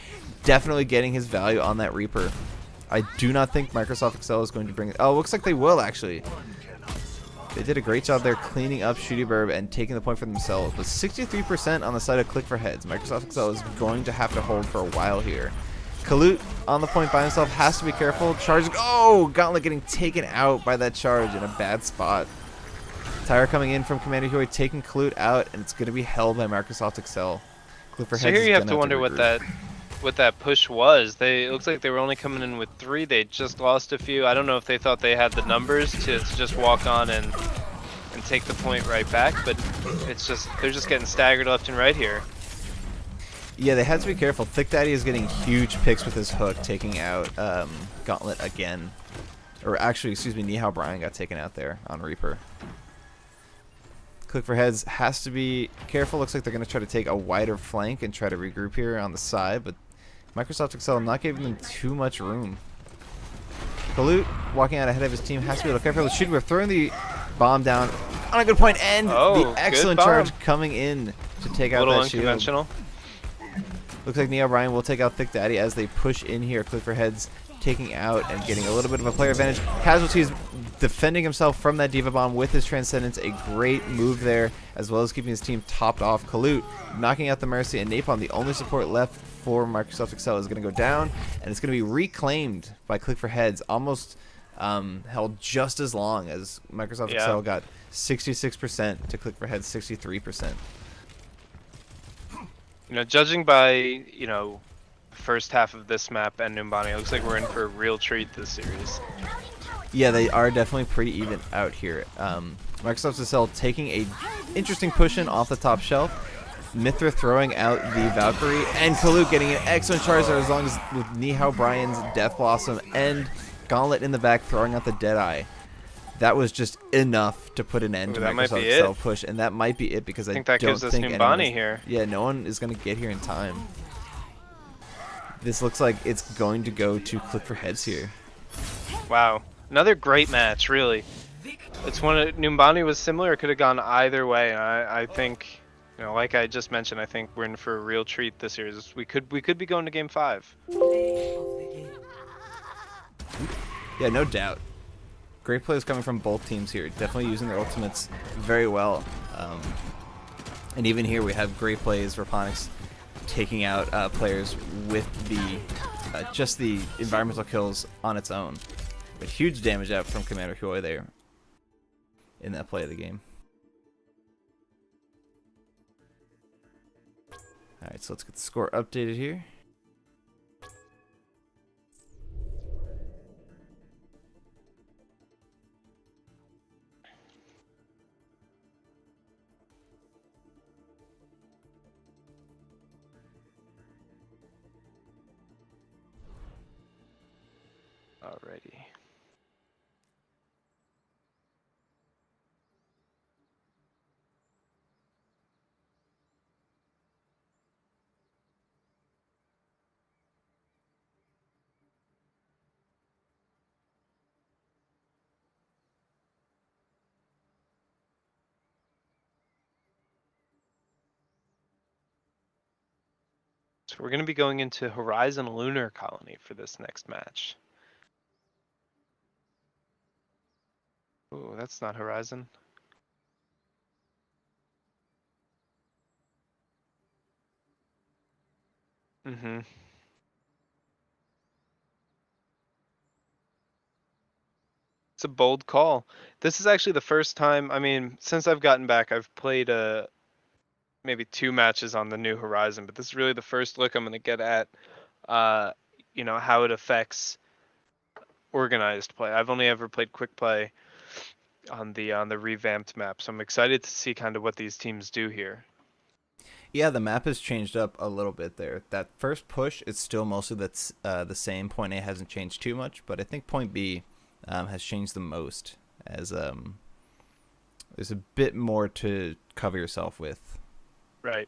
definitely getting his value on that Reaper. I do not think Microsoft Excel is going to bring it. Oh, looks like they will actually. They did a great job there cleaning up Shooty Burb and taking the point for themselves. But 63% on the side of Click4Heads. Microsoft Excel is going to have to hold for a while here. Kalut on the point by himself has to be careful. Charge. Oh, Gauntlet getting taken out by that charge in a bad spot. Tyra coming in from Commander Huey taking Kalut out, and it's going to be held by Microsoft Excel. Click4Heads So here is you have gonna to wonder what regroup. that push was. It looks like they were only coming in with 3. They just lost a few. I don't know if they thought they had the numbers to just walk on and take the point right back, but they're just getting staggered left and right here. Yeah, they had to be careful. Thick Daddy is getting huge picks with his hook, taking out Gauntlet again. Or actually, excuse me, Nihao Brian got taken out there on Reaper. Click4Heads has to be careful. Looks like they're going to try to take a wider flank and try to regroup here on the side, but Microsoft Excel not giving them too much room. Kalut walking out ahead of his team has to be a little careful. We're throwing the bomb down on a good point, and Oh, the excellent good bomb. charge coming in to take A out little that shield. unconventional. Looks like Neo Brian will take out Thick Daddy as they push in here. Click4Heads taking out and getting a little bit of a player advantage. Casualties defending himself from that Diva Bomb with his Transcendence. A great move there, as well as keeping his team topped off. Kalut knocking out the Mercy, and Napalm, the only support left for Microsoft Excel, is going to go down, and it's going to be reclaimed by Click4Heads. Almost held just as long as Microsoft Excel got 66% to Click4Heads 63%. You know, judging by, you know, the first half of this map and Numbani, it looks like we're in for a real treat this series. Yeah, they are definitely pretty even out here. Microsoft Excel taking a interesting push in off the top shelf. Mithra throwing out the Valkyrie, and Kalut getting an excellent charge there as long as with Nihao Brian's Death Blossom and Gauntlet in the back throwing out the Deadeye. That was just enough to put an end to that might Microsoft be Excel it. push, and that might be it because I think that don't gives us think Numbani anyone here. Yeah, no one is going to get here in time. This looks like it's going to go to Click4Heads here. Wow, another great match, really. It's one of Numbani was similar. It could have gone either way. And I think, you know, like I just mentioned, I think we're in for a real treat this series. We could be going to Game 5. Play of the game. Yeah, no doubt. Great plays coming from both teams here. Definitely using their ultimates very well. And even here we have great plays for Ponix taking out players with the just the environmental kills on its own. But huge damage out from Commander Huey there in that play of the game. Alright, so let's get the score updated here. Alrighty. So we're going to be going into Horizon Lunar Colony for this next match. Ooh, that's not Horizon. Mm-hmm. It's a bold call. This is actually the first time, I mean, since I've gotten back, I've played maybe 2 matches on the new Horizon, but this is really the first look I'm going to get at, you know, how it affects organized play. I've only ever played quick play on the revamped map, so I'm excited to see kind of what these teams do here. Yeah, the map has changed up a little bit there. That first push, it's still mostly the same. Point A hasn't changed too much, but I think point B has changed the most, as there's a bit more to cover yourself with. Right.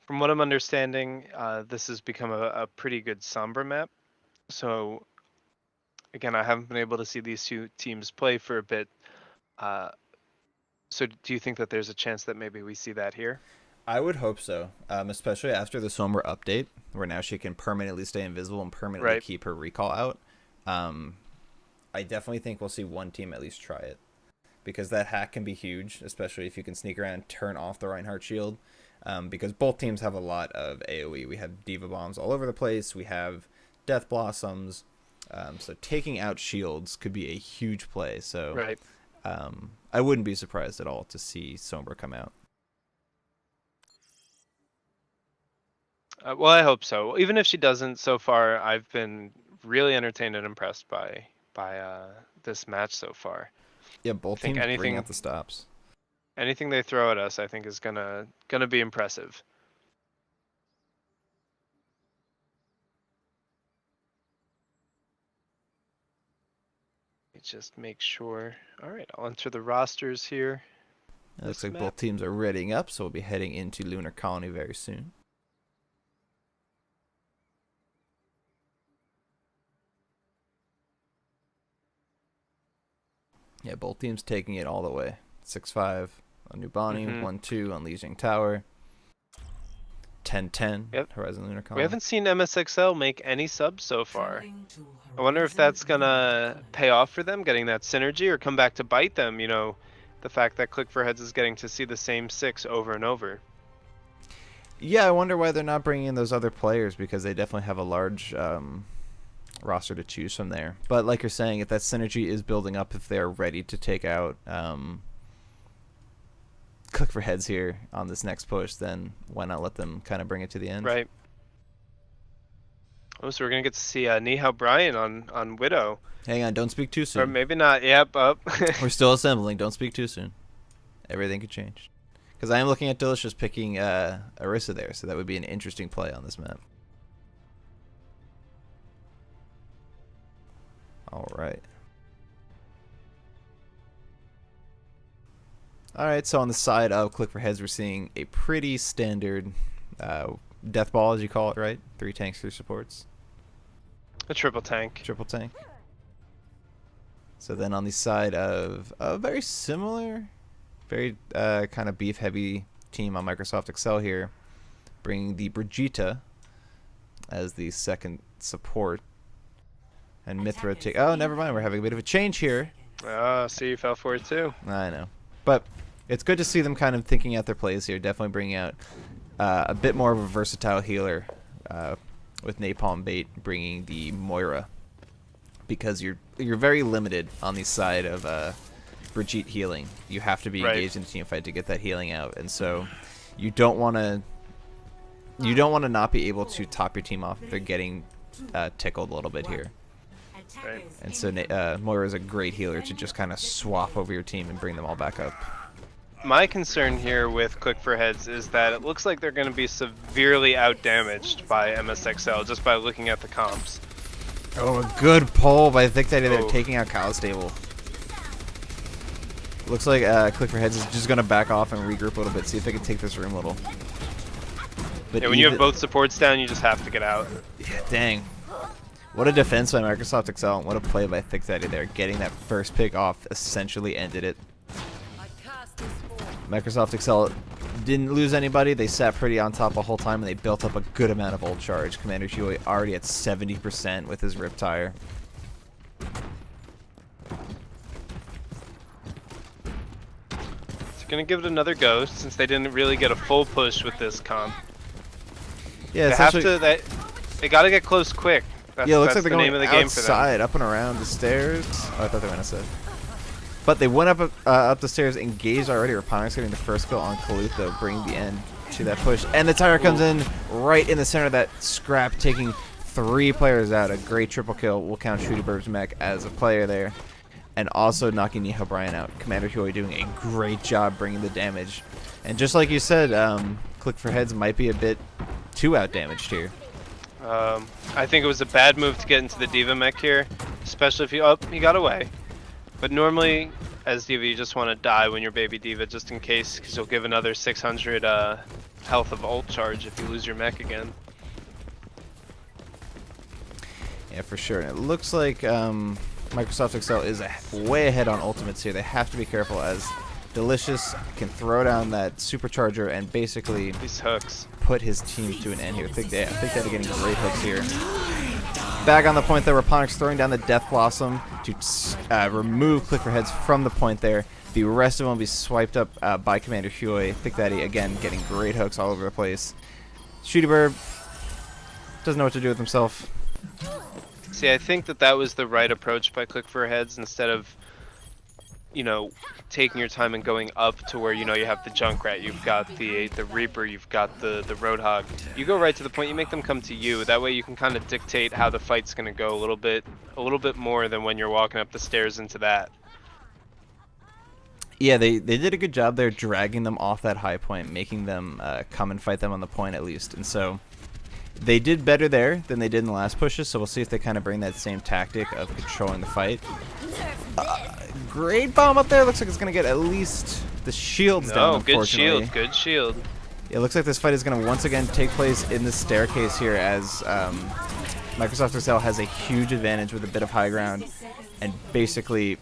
From what I'm understanding, this has become a pretty good Sombra map. So, again, I haven't been able to see these 2 teams play for a bit. So do you think that there's a chance that maybe we see that here? I would hope so, especially after the Sombra update, where now she can permanently stay invisible and permanently Right. keep her recall out. I definitely think we'll see one team at least try it, because that hack can be huge, especially if you can sneak around and turn off the Reinhardt shield, because both teams have a lot of AoE. We have Diva Bombs all over the place. We have Death Blossoms. So taking out shields could be a huge play. So Right. I wouldn't be surprised at all to see Sombra come out. Well, I hope so. Even if she doesn't, so far I've been really entertained and impressed by this match so far. Yeah, both think teams bring anything- out the stops. Anything they throw at us, I think is gonna be impressive. Let me just make sure. All right, I'll enter the rosters here. It looks This like map? both teams are readying up, so we'll be heading into Lunar Colony very soon. Yeah, both teams taking it all the way. 6-5 on Numbani, Mhm. 1-2 on Lijiang Tower, 10-10 Yep. Horizon Lunar Colony. We haven't seen MSXL make any subs so far. Traveling to I wonder if Horizon that's Lunar gonna Colony. pay off for them, getting that synergy, or come back to bite them. You know, the fact that Click4Heads is getting to see the same 6 over and over. Yeah, I wonder why they're not bringing in those other players, because they definitely have a large roster to choose from there. But like you're saying, if that synergy is building up, if they're ready to take out Click4Heads here on this next push, then why not let them kind of bring it to the end? Right. Oh, so we're gonna get to see Nihao Brian on Widow, Hang on, don't speak too or soon. maybe not. Yep, up. We're still assembling. Don't speak too soon. Everything could change. Because I am looking at Delicious picking Orisa there, so that would be an interesting play on this map. Alright. Alright, so on the side of Click4Heads, we're seeing a pretty standard death ball, as you call it, right? 3 tanks, 3 supports. A triple tank. Triple tank. So then on the side of a very similar, very kind of beef heavy team on Microsoft Excel here, bringing the Brigitte as the second support. And Mithra take. Oh, never mind. We're having a bit of a change here. Oh, see, you fell for it too. I know. But it's good to see them kind of thinking out their plays here. Definitely bringing out a bit more of a versatile healer with Napalm Bait, bringing the Moira. Because you're very limited on the side of Brigitte healing. You have to be Right. engaged in a team fight to get that healing out, and so you don't want to not be able to top your team off if they're getting tickled a little bit here. Right. And so Moira is a great healer to just kind of swap over your team and bring them all back up. my concern here with Click4Heads is that it looks like they're going to be severely outdamaged by MSXL just by looking at the comps. Oh, a good pull by Thick Daddy there, Oh. taking out Kyle Stable. Looks like Click4Heads is just going to back off and regroup a little bit, see if they can take this room a little. But Yeah, when you have both supports down, you just have to get out. Yeah, dang. What a defense by Microsoft Excel. What a play by Thick Daddy there. Getting that first pick off essentially ended it. Microsoft Excel didn't lose anybody. They sat pretty on top the whole time, and they built up a good amount of ult charge. Commander Huey already at 70% with his Rip Tire. So going to give it another go since they didn't really get a full push with this comp. Yeah, They have to. They got to get close quick. That's, yeah, it looks that's like they're the going name of the game for them. outside, up and around the stairs. Oh, I thought they went outside. But they went up the stairs, engaged already. Raponic's getting the first kill on Kalut, though, bringing the end to that push. And the tire comes in right in the center of that scrap, taking 3 players out. A great triple kill. We'll count Shooty Burb's mech as a player there. And also knocking Neha Bryan out. Commander Huey doing a great job bringing the damage. And just like you said, Click4Heads might be a bit too out-damaged here. I think it was a bad move to get into the Diva mech here, especially if you... Oh, he got away. But normally, as Diva, you just want to die when you're baby Diva, just in case, because you'll give another 600 health of ult charge if you lose your mech again. Yeah, for sure. And it looks like Microsoft Excel is way ahead on ultimates here. They have to be careful as Delicious can throw down that supercharger and basically These hooks. put his team to an end here. I think they're getting great hooks here. Back on the point there, Raponic's throwing down the Death Blossom to remove Click4Heads from the point there. The rest of them will be swiped up by Commander Huey. Thick Daddy, again, getting great hooks all over the place. Shooty Burb doesn't know what to do with himself. See, I think that was the right approach by Click4Heads instead of, you know, taking your time and going up to where, you know, you have the Junkrat, you've got the Reaper, you've got the Roadhog. You go right to the point, you make them come to you. That way you can kind of dictate how the fight's going to go a little bit more than when you're walking up the stairs into that. Yeah, they did a good job there dragging them off that high point, making them come and fight them on the point at least. And so they did better there than they did in the last pushes, so we'll see if they kind of bring that same tactic of controlling the fight. Great bomb up there. Looks like it's going to get at least the shields down, unfortunately. Good shield. It looks like this fight is going to once again take place in the staircase here as Microsoft Excel has a huge advantage with a bit of high ground, and basically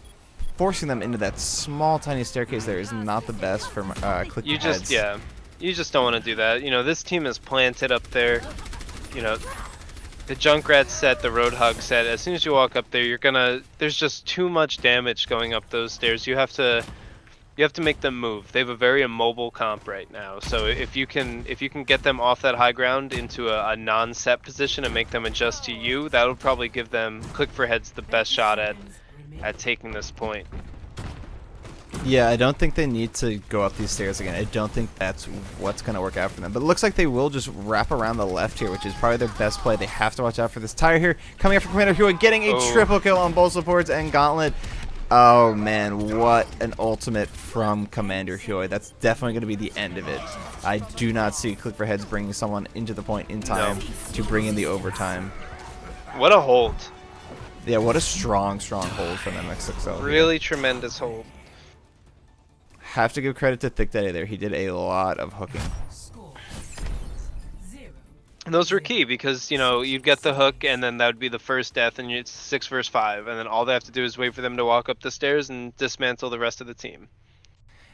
forcing them into that small, tiny staircase there is not the best for Click4Heads. You just don't want to do that. You know, this team is planted up there. You know, the Junkrat set, the Roadhog set, as soon as you walk up there, there's just too much damage going up those stairs. You have to make them move. They have a very immobile comp right now. So if you can get them off that high ground into a non-set position and make them adjust to you, that'll probably give them Click4Heads the best shot at taking this point. Yeah, I don't think they need to go up these stairs again. I don't think that's what's going to work out for them. But it looks like they will just wrap around the left here, which is probably their best play. They have to watch out for this tire here. Coming up from Commander Huey, getting a triple kill on both supports and Gauntlet. Oh, man, what an ultimate from Commander Huey. That's definitely going to be the end of it. I do not see Click4Heads bringing someone into the point in time to bring in the overtime. What a hold. Yeah, what a strong hold from MSXL. Really tremendous hold. Have to give credit to Thick Daddy there. He did a lot of hooking. And those were key because, you know, you'd get the hook and then that would be the first death and it's 6 versus 5. And then all they have to do is wait for them to walk up the stairs and dismantle the rest of the team.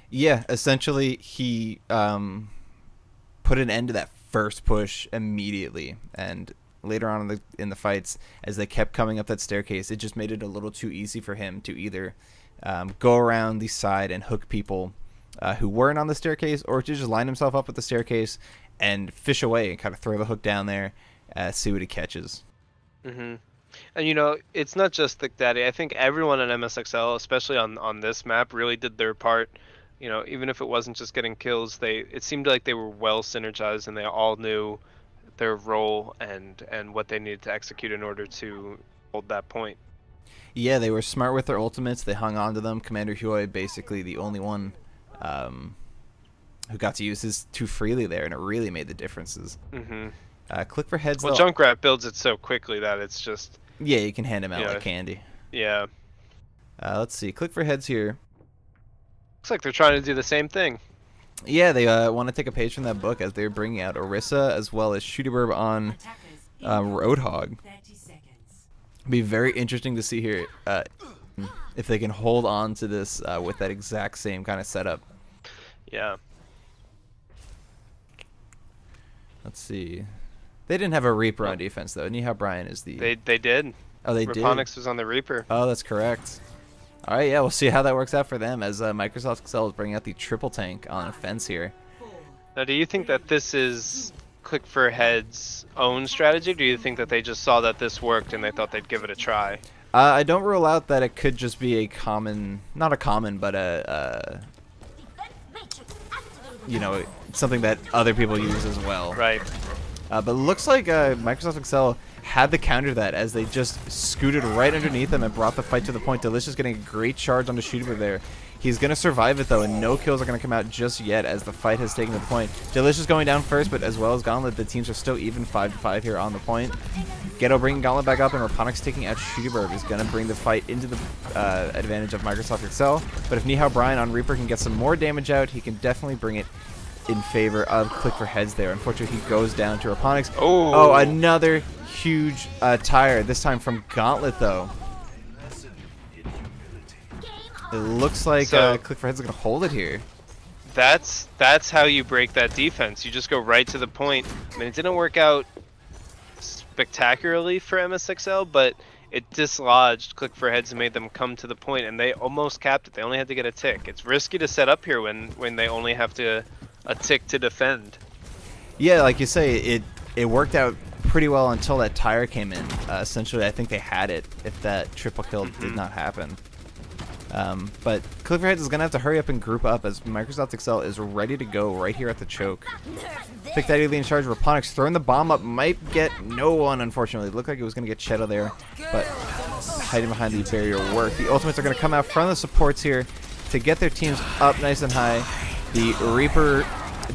Yeah, essentially he put an end to that first push immediately. And later on in the fights, as they kept coming up that staircase, it just made it a little too easy for him to either go around the side and hook people who weren't on the staircase, or to just line himself up with the staircase and fish away and kind of throw the hook down there, see what he catches. And you know, it's not just Thick Daddy. I think everyone at MSXL, especially on this map, really did their part. You know, even if it wasn't just getting kills, it seemed like they were well synergized and they all knew their role and what they needed to execute in order to hold that point. Yeah, they were smart with their ultimates. They hung on to them. Commander Huey basically the only one who got to use his too freely there, and it really made the differences. Mm-hmm. Click4Heads, Well, though, Junkrat builds it so quickly that it's just yeah, you can hand him out Yeah. like candy. yeah. Let's see, Click4Heads here. Looks like they're trying to do the same thing. Yeah, they want to take a page from that book as they're bringing out Orisa as well as Shootyburb on Roadhog. 30 seconds. Be very interesting to see here if they can hold on to this with that exact same kind of setup. Yeah. Let's see. They didn't have a Reaper on defense though. Nihao Brian is the. They did. Oh, they did. Raponics was on the Reaper. Oh, that's correct. All right, yeah, we'll see how that works out for them as Microsoft Excel is bringing out the triple tank on offense here. Now, do you think that this is Click4Heads' own strategy? Or do you think that they just saw that this worked and they thought they'd give it a try? I don't rule out that it could just be a common, not a common, but you know, something that other people use as well. Right. But it looks like Microsoft Excel had the counter that as they just scooted right underneath them and brought the fight to the point. Delicious getting a great charge onto Shooter there. He's going to survive it though, and no kills are going to come out just yet as the fight has taken the point. Delicious going down first, but as well as Gauntlet, the teams are still even 5-5 here on the point. Ghetto bringing Gauntlet back up, and Raponics taking out Shootyburb is going to bring the fight into the advantage of Microsoft Excel. But if Nihao Brian on Reaper can get some more damage out, he can definitely bring it in favor of Click4Heads there. Unfortunately, he goes down to Raponics. Oh, another huge tire, this time from Gauntlet though. It looks like So- Click4Heads is going to hold it here. That's how you break that defense. You just go right to the point. I mean, it didn't work out spectacularly for MSXL, but it dislodged Click4Heads and made them come to the point, and they almost capped it. They only had to get a tick. It's risky to set up here when they only have to a tick to defend. Yeah, like you say, it worked out pretty well until that tire came in. Essentially, I think they had it if that triple kill did not happen. But Click4Heads is going to have to hurry up and group up as Microsoft Excel is ready to go right here at the choke. Big Daddy Lee in charge. Raponics throwing the bomb up. Might get no one, unfortunately. It looked like it was going to get Cheto there, but hiding behind the barrier worked. The ultimates are going to come out from the supports here to get their teams up nice and high. The Reaper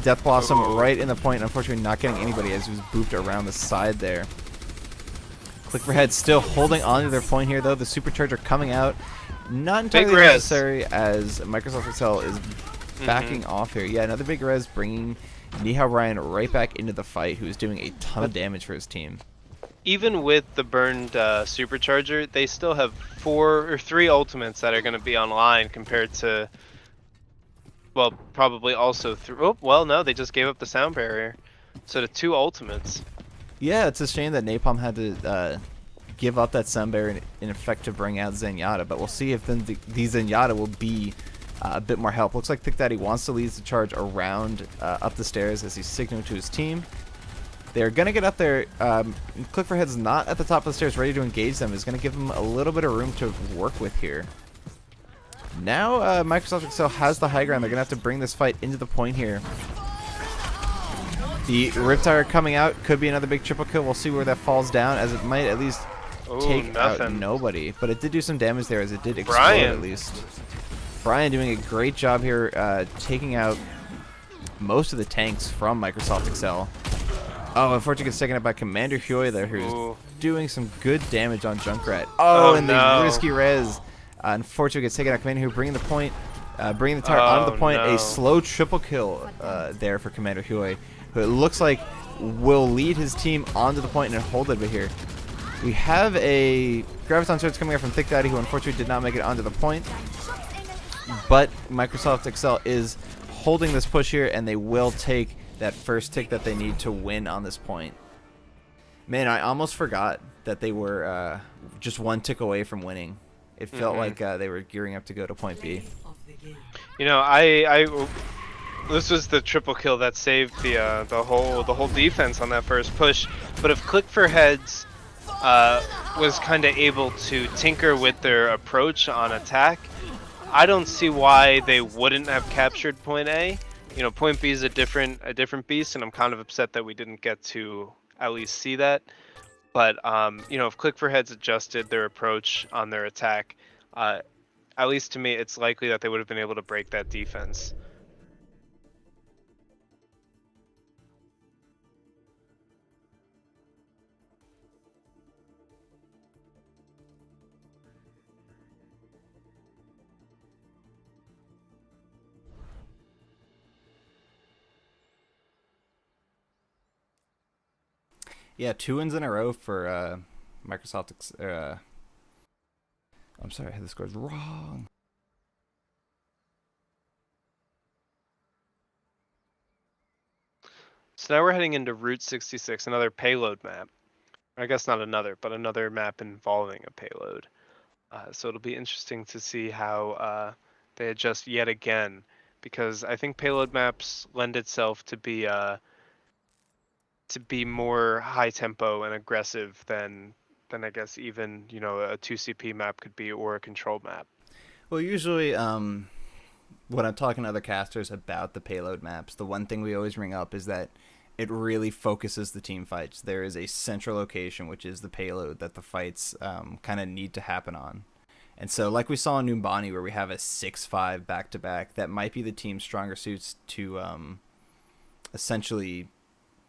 Death Blossom right in the point. Unfortunately, not getting anybody as he was booped around the side there. Click4Heads still holding on to their point here, though. The Supercharger coming out. Not entirely necessary as Microsoft Excel is backing off here. Yeah, another big res bringing Nihao Ryan right back into the fight, who's doing a ton of damage for his team. Even with the burned Supercharger, they still have 3 ultimates that are going to be online compared to, well, probably also oh, well, no, they just gave up the sound barrier. So the 2 ultimates. Yeah, it's a shame that Napalm had to give up that sound barrier in effect to bring out Zenyatta, but we'll see if then the Zenyatta will be a bit more help. Looks like Thick Daddy wants to lead the charge around up the stairs as he's signaling to his team. They're going to get up there. Click4Heads not at the top of the stairs ready to engage them. Is going to give them a little bit of room to work with here. Now Microsoft Excel has the high ground. They're going to have to bring this fight into the point here. The Riptire coming out could be another big triple kill. We'll see where that falls down, as it might at least take out nobody. But it did do some damage there, as it did explode at least. Brian doing a great job here, taking out most of the tanks from Microsoft Excel. Oh, unfortunately gets taken out by Commander Huey there, who's doing some good damage on Junkrat. Oh, and the risky res. Unfortunately gets taken out. Commander Huey bringing the point, bringing the tower onto the point. A slow triple kill there for Commander Huey, who it looks like will lead his team onto the point and hold it over here. We have a Graviton Surge coming out from Thick Daddy, who unfortunately did not make it onto the point. But Microsoft Excel is holding this push here, and they will take that first tick that they need to win on this point. Man, I almost forgot that they were just 1 tick away from winning. It felt like they were gearing up to go to point B. You know, this was the triple kill that saved the whole defense on that first push. But if Click4Heads was kind of able to tinker with their approach on attack, I don't see why they wouldn't have captured point A. You know, point B is a different beast, and I'm kind of upset that we didn't get to at least see that. But you know, if Click4Heads adjusted their approach on their attack, at least to me, it's likely that they would have been able to break that defense. Yeah, 2 wins in a row for Microsoft. I'm sorry, I had the scores wrong. So now we're heading into Route 66, another payload map. I guess not another, but another map involving a payload. So it'll be interesting to see how they adjust yet again, because I think payload maps lend itself to be more high tempo and aggressive than I guess even a 2CP map could be, or a control map. Well, usually, when I'm talking to other casters about the payload maps, the one thing we always bring up is that it really focuses the team fights. There is a central location, which is the payload, that the fights kind of need to happen on. And so, like we saw in Numbani, where we have a 6-5 back-to-back, that might be the team's stronger suits to essentially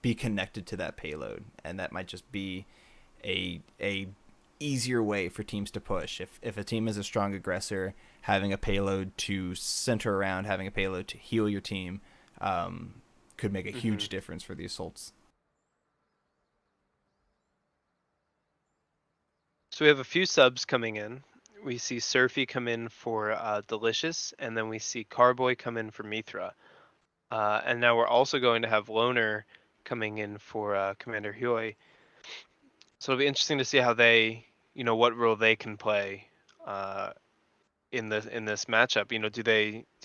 be connected to that payload. And that might just be a easier way for teams to push. If a team is a strong aggressor, having a payload to center around, having a payload to heal your team, could make a huge difference for the assaults. So we have a few subs coming in. We see Surfy come in for Delicious, and then we see Carboy come in for Mithra. And now we're also going to have Loner coming in for Commander Huey. So it'll be interesting to see how they, what role they can play in this matchup. Do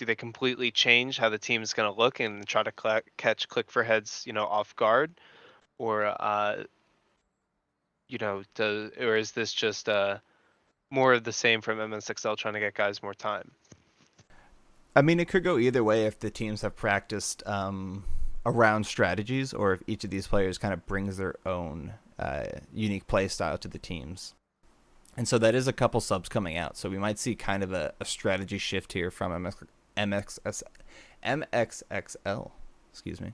they completely change how the team's going to look and try to catch Click4Heads, off guard, or or is this just more of the same from MSXL trying to get guys more time? I mean, it could go either way if the teams have practiced around strategies, or if each of these players kind of brings their own unique play style to the teams. And so that is a couple subs coming out. So we might see kind of a strategy shift here from MSXL, excuse me,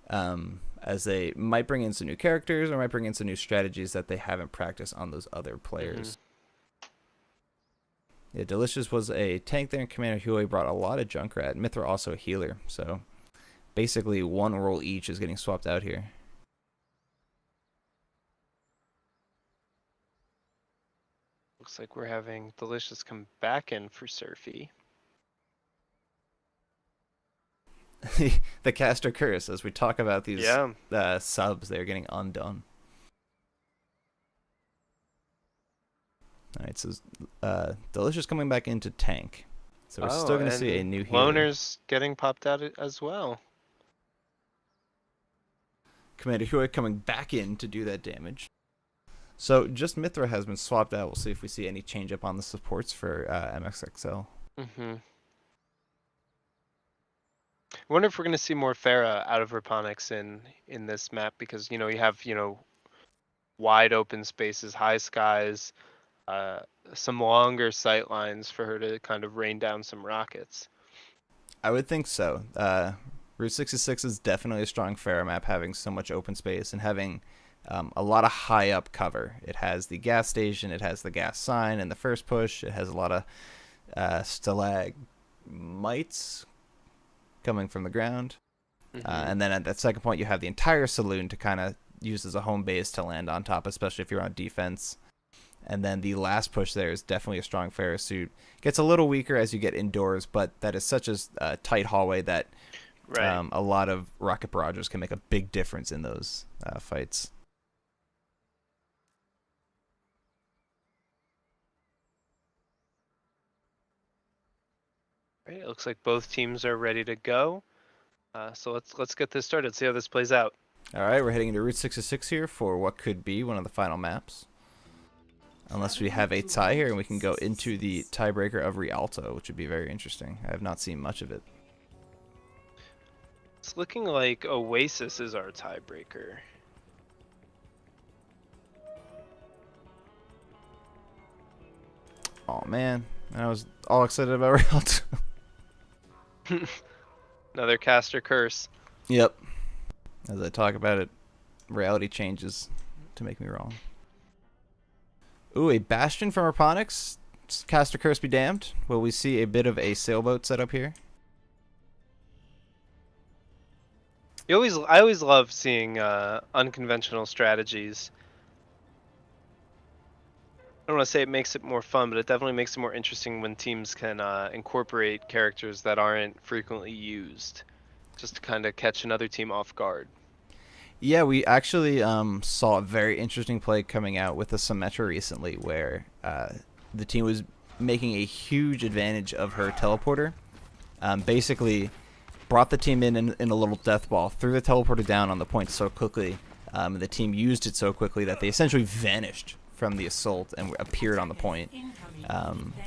as they might bring in some new characters or might bring in some new strategies that they haven't practiced on those other players. Yeah, Delicious was a tank there, and Commander Huey brought a lot of Junkrat. Mithra also a healer, so basically one role each is getting swapped out here. Looks like we're having Delicious come back in for Surfy. The caster curse, as we talk about these subs, they're getting undone. All right, so Delicious coming back into tank. So we're still going to see a new healer. Loner's getting popped out as well. Commander Huey coming back in to do that damage. So just Mithra has been swapped out. We'll see if we see any change up on the supports for MSXL. I wonder if we're going to see more Pharah out of Raponics in this map, because you have wide open spaces, high skies, some longer sight lines for her to kind of rain down some rockets. I would think so. Route 66 is definitely a strong Pharah map, having so much open space and having a lot of high up cover. It has the gas station, it has the gas sign in the first push, it has a lot of stalagmites coming from the ground. And then at that second point, you have the entire saloon to kind of use as a home base to land on top, especially if you're on defense. And then the last push there is definitely a strong Pharah suit. Gets a little weaker as you get indoors, but that is such a tight hallway that a lot of rocket barrages can make a big difference in those fights. Right, it looks like both teams are ready to go. So let's get this started. See how this plays out. All right, we're heading into Route 66 here for what could be one of the final maps. Unless we have a tie here and we can go into the tiebreaker of Rialto, which would be very interesting. I have not seen much of it. It's looking like Oasis is our tiebreaker. Oh man, I was all excited about Rialto. Another caster curse. Yep. As I talk about it, reality changes to make me wrong. Ooh, a Bastion from Raponics. Caster curse be damned. Will we see a bit of a sailboat set up here? I always love seeing unconventional strategies. I don't want to say it makes it more fun, but it definitely makes it more interesting when teams can incorporate characters that aren't frequently used, just to kind of catch another team off guard. Yeah, we actually saw a very interesting play coming out with the Symmetra recently where the team was making a huge advantage of her teleporter. Basically, brought the team in a little death ball, threw the teleporter down on the point so quickly, the team used it so quickly that they essentially vanished from the assault and appeared on the point.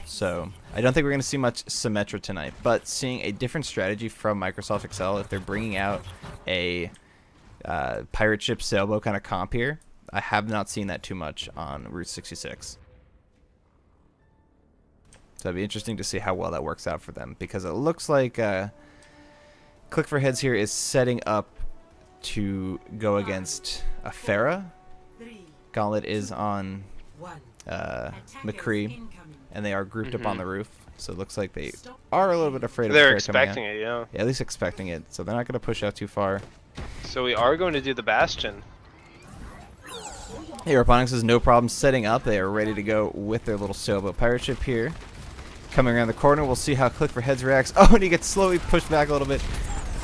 So I don't think we're going to see much Symmetra tonight, but seeing a different strategy from Microsoft Excel, if they're bringing out a pirate ship sailboat kind of comp here, I have not seen that too much on Route 66. So it'd be interesting to see how well that works out for them, because it looks like Click4Heads here is setting up to go against a Pharah. Gauntlet is on McCree, and they are grouped up on the roof. So it looks like they are a little bit afraid of They're the expecting it, yeah. Yeah, at least expecting it. So they're not going to push out too far. So we are going to do the Bastion. Hey, Raponics has no problem setting up. They are ready to go with their little sailboat pirate ship here. Coming around the corner, we'll see how Click4Heads reacts. Oh, and he gets slowly pushed back a little bit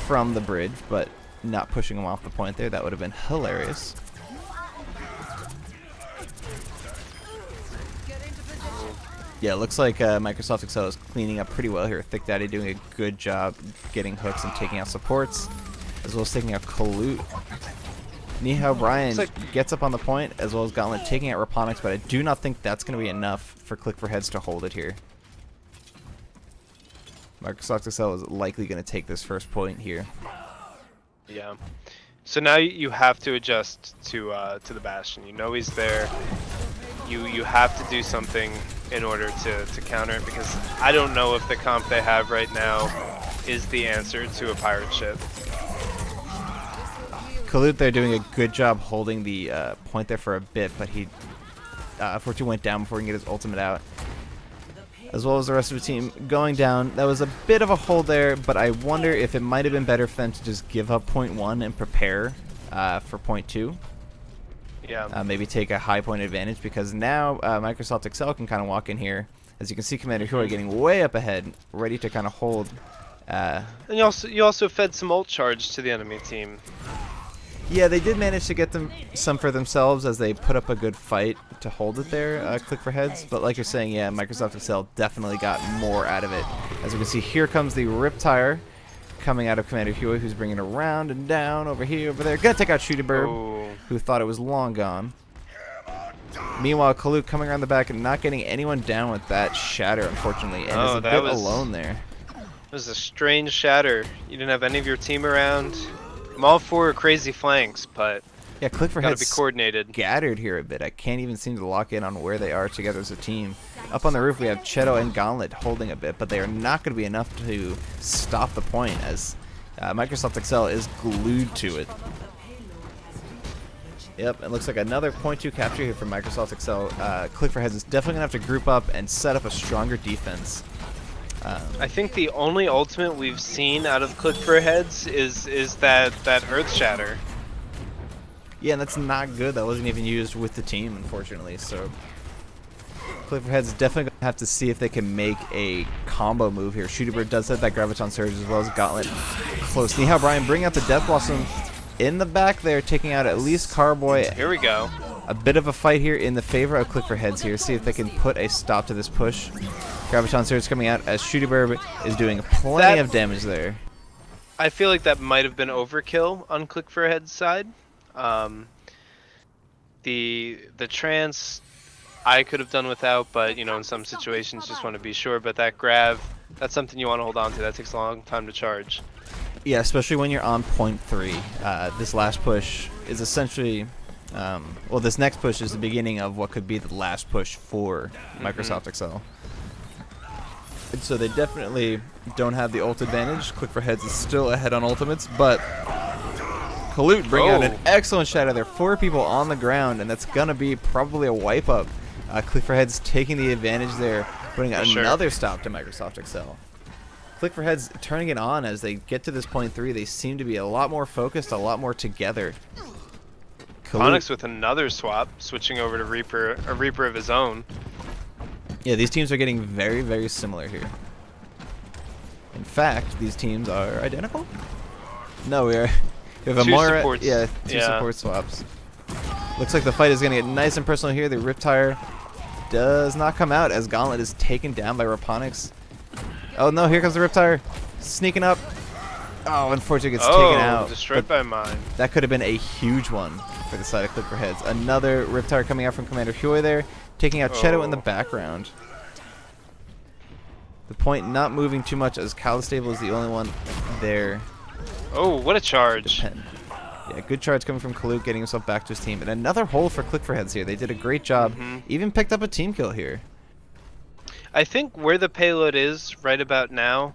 from the bridge, but not pushing him off the point there. That would have been hilarious. Yeah, it looks like Microsoft Excel is cleaning up pretty well here. Thick Daddy doing a good job getting hooks and taking out supports, as well as taking out Kalut. Nihao Brian gets up on the point, as well as Gauntlet taking out Raponics, but I do not think that's going to be enough for Click4Heads to hold it here. Microsoft Excel is likely going to take this first point here. Yeah. So now you have to adjust to the Bastion. You know he's there. You have to do something in order to counter it, because I don't know if the comp they have right now is the answer to a pirate ship. Kalut there doing a good job holding the point there for a bit, but he unfortunately went down before he can get his ultimate out. As well as the rest of the team going down. That was a bit of a hold there, but I wonder if it might have been better for them to just give up point 1 and prepare for point 2. Yeah. Maybe take a high point advantage, because now Microsoft Excel can kind of walk in here. As you can see, Commander Hua getting way up ahead, ready to kind of hold. And you also fed some ult charge to the enemy team. Yeah, they did manage to get them some for themselves as they put up a good fight to hold it there, Click4Heads. But like you're saying, yeah, Microsoft Excel definitely got more out of it. As we can see, here comes the Riptire coming out of Commander Hua, who's bringing it around and down, over here, over there. Gonna take out Shooty who thought it was long gone. Meanwhile, Kalut coming around the back and not getting anyone down with that shatter, unfortunately, and is a bit alone there. It was a strange shatter. You didn't have any of your team around. I'm all for crazy flanks, but yeah, Click4Heads gotta be coordinated. Scattered here a bit. I can't even seem to lock in on where they are together as a team. Up on the roof, we have Cheto and Gauntlet holding a bit, but they are not going to be enough to stop the point, as Microsoft Excel is glued to it. Yep, it looks like another point 2 capture here from Microsoft Excel. Click4Heads is definitely going to have to group up and set up a stronger defense. I think the only ultimate we've seen out of Click4Heads is that Earth Shatter. Yeah, and that's not good. That wasn't even used with the team, unfortunately. So Click4Heads definitely going to have to see if they can make a combo move here. Shooty does have that Graviton Surge, as well as Gauntlet close. Nihao Brian bring out the Death Blossom in the back there, taking out at least Carboy. Here we go. A bit of a fight here in the favor of Click4Heads here. See if they can put a stop to this push. Graviton Surge coming out as Shooty is doing plenty of damage there. I feel like that might have been overkill on Click4Heads' side. The trance I could have done without, but you know, in some situations just want to be sure. But that grav, that's something you want to hold on to. That takes a long time to charge. Yeah, especially when you're on point 3. This last push is essentially, well, this next push is the beginning of what could be the last push for Microsoft Excel. And so they definitely don't have the ult advantage. Click4Heads is still ahead on ultimates, but Kalut bring out an excellent shadow there. 4 people on the ground, and that's going to be probably a wipe up. Click4Heads taking the advantage there, putting another stop to Microsoft Excel. Click4Heads turning it on as they get to this point 3. They seem to be a lot more focused, a lot more together. Onyx with another swap, switching over to Reaper, a Reaper of his own. Yeah, these teams are getting very, very similar here. In fact, these teams are identical? No, we have a Two Moira, supports. yeah, two support swaps. Looks like the fight is going to get nice and personal here. The Riptire does not come out as Gauntlet is taken down by Raponics. Oh no, here comes the Riptire. Sneaking up. Oh, unfortunately gets taken out. Destroyed by mine. That could have been a huge one for the side of Click4Heads. Another Riptire coming out from Commander Huey there, taking out Cheto in the background. The point not moving too much as Calistable is the only one there. Oh, what a charge. Yeah, good charge coming from Kaluk, getting himself back to his team. And another hole for Click4Heads here. They did a great job. Even picked up a team kill here. I think where the payload is right about now,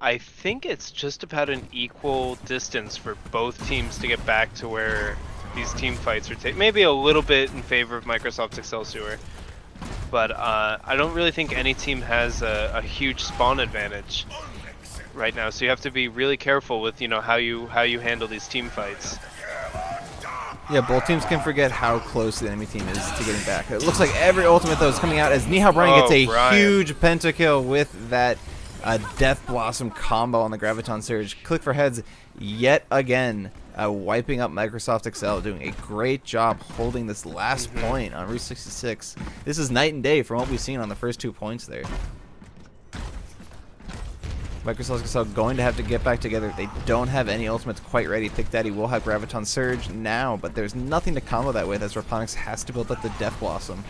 I think it's just about an equal distance for both teams to get back to where these team fights are taking. Maybe a little bit in favor of Microsoft's Excelsior. But I don't really think any team has a huge spawn advantage right now, so you have to be really careful with how you handle these team fights. Yeah, both teams can forget how close the enemy team is to getting back. It looks like every ultimate though is coming out as Nihao Brian gets a huge pentakill with that Death Blossom combo on the Graviton Surge. Click4Heads yet again wiping up Microsoft Excel, doing a great job holding this last point on Route 66. This is night and day from what we've seen on the first 2 points there. Microsoft Excel going to have to get back together. They don't have any ultimates quite ready. Thick Daddy will have Graviton Surge now, but there's nothing to combo that with as Raponics has to build up the Death Blossom.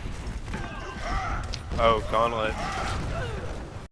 Oh, Gauntlet.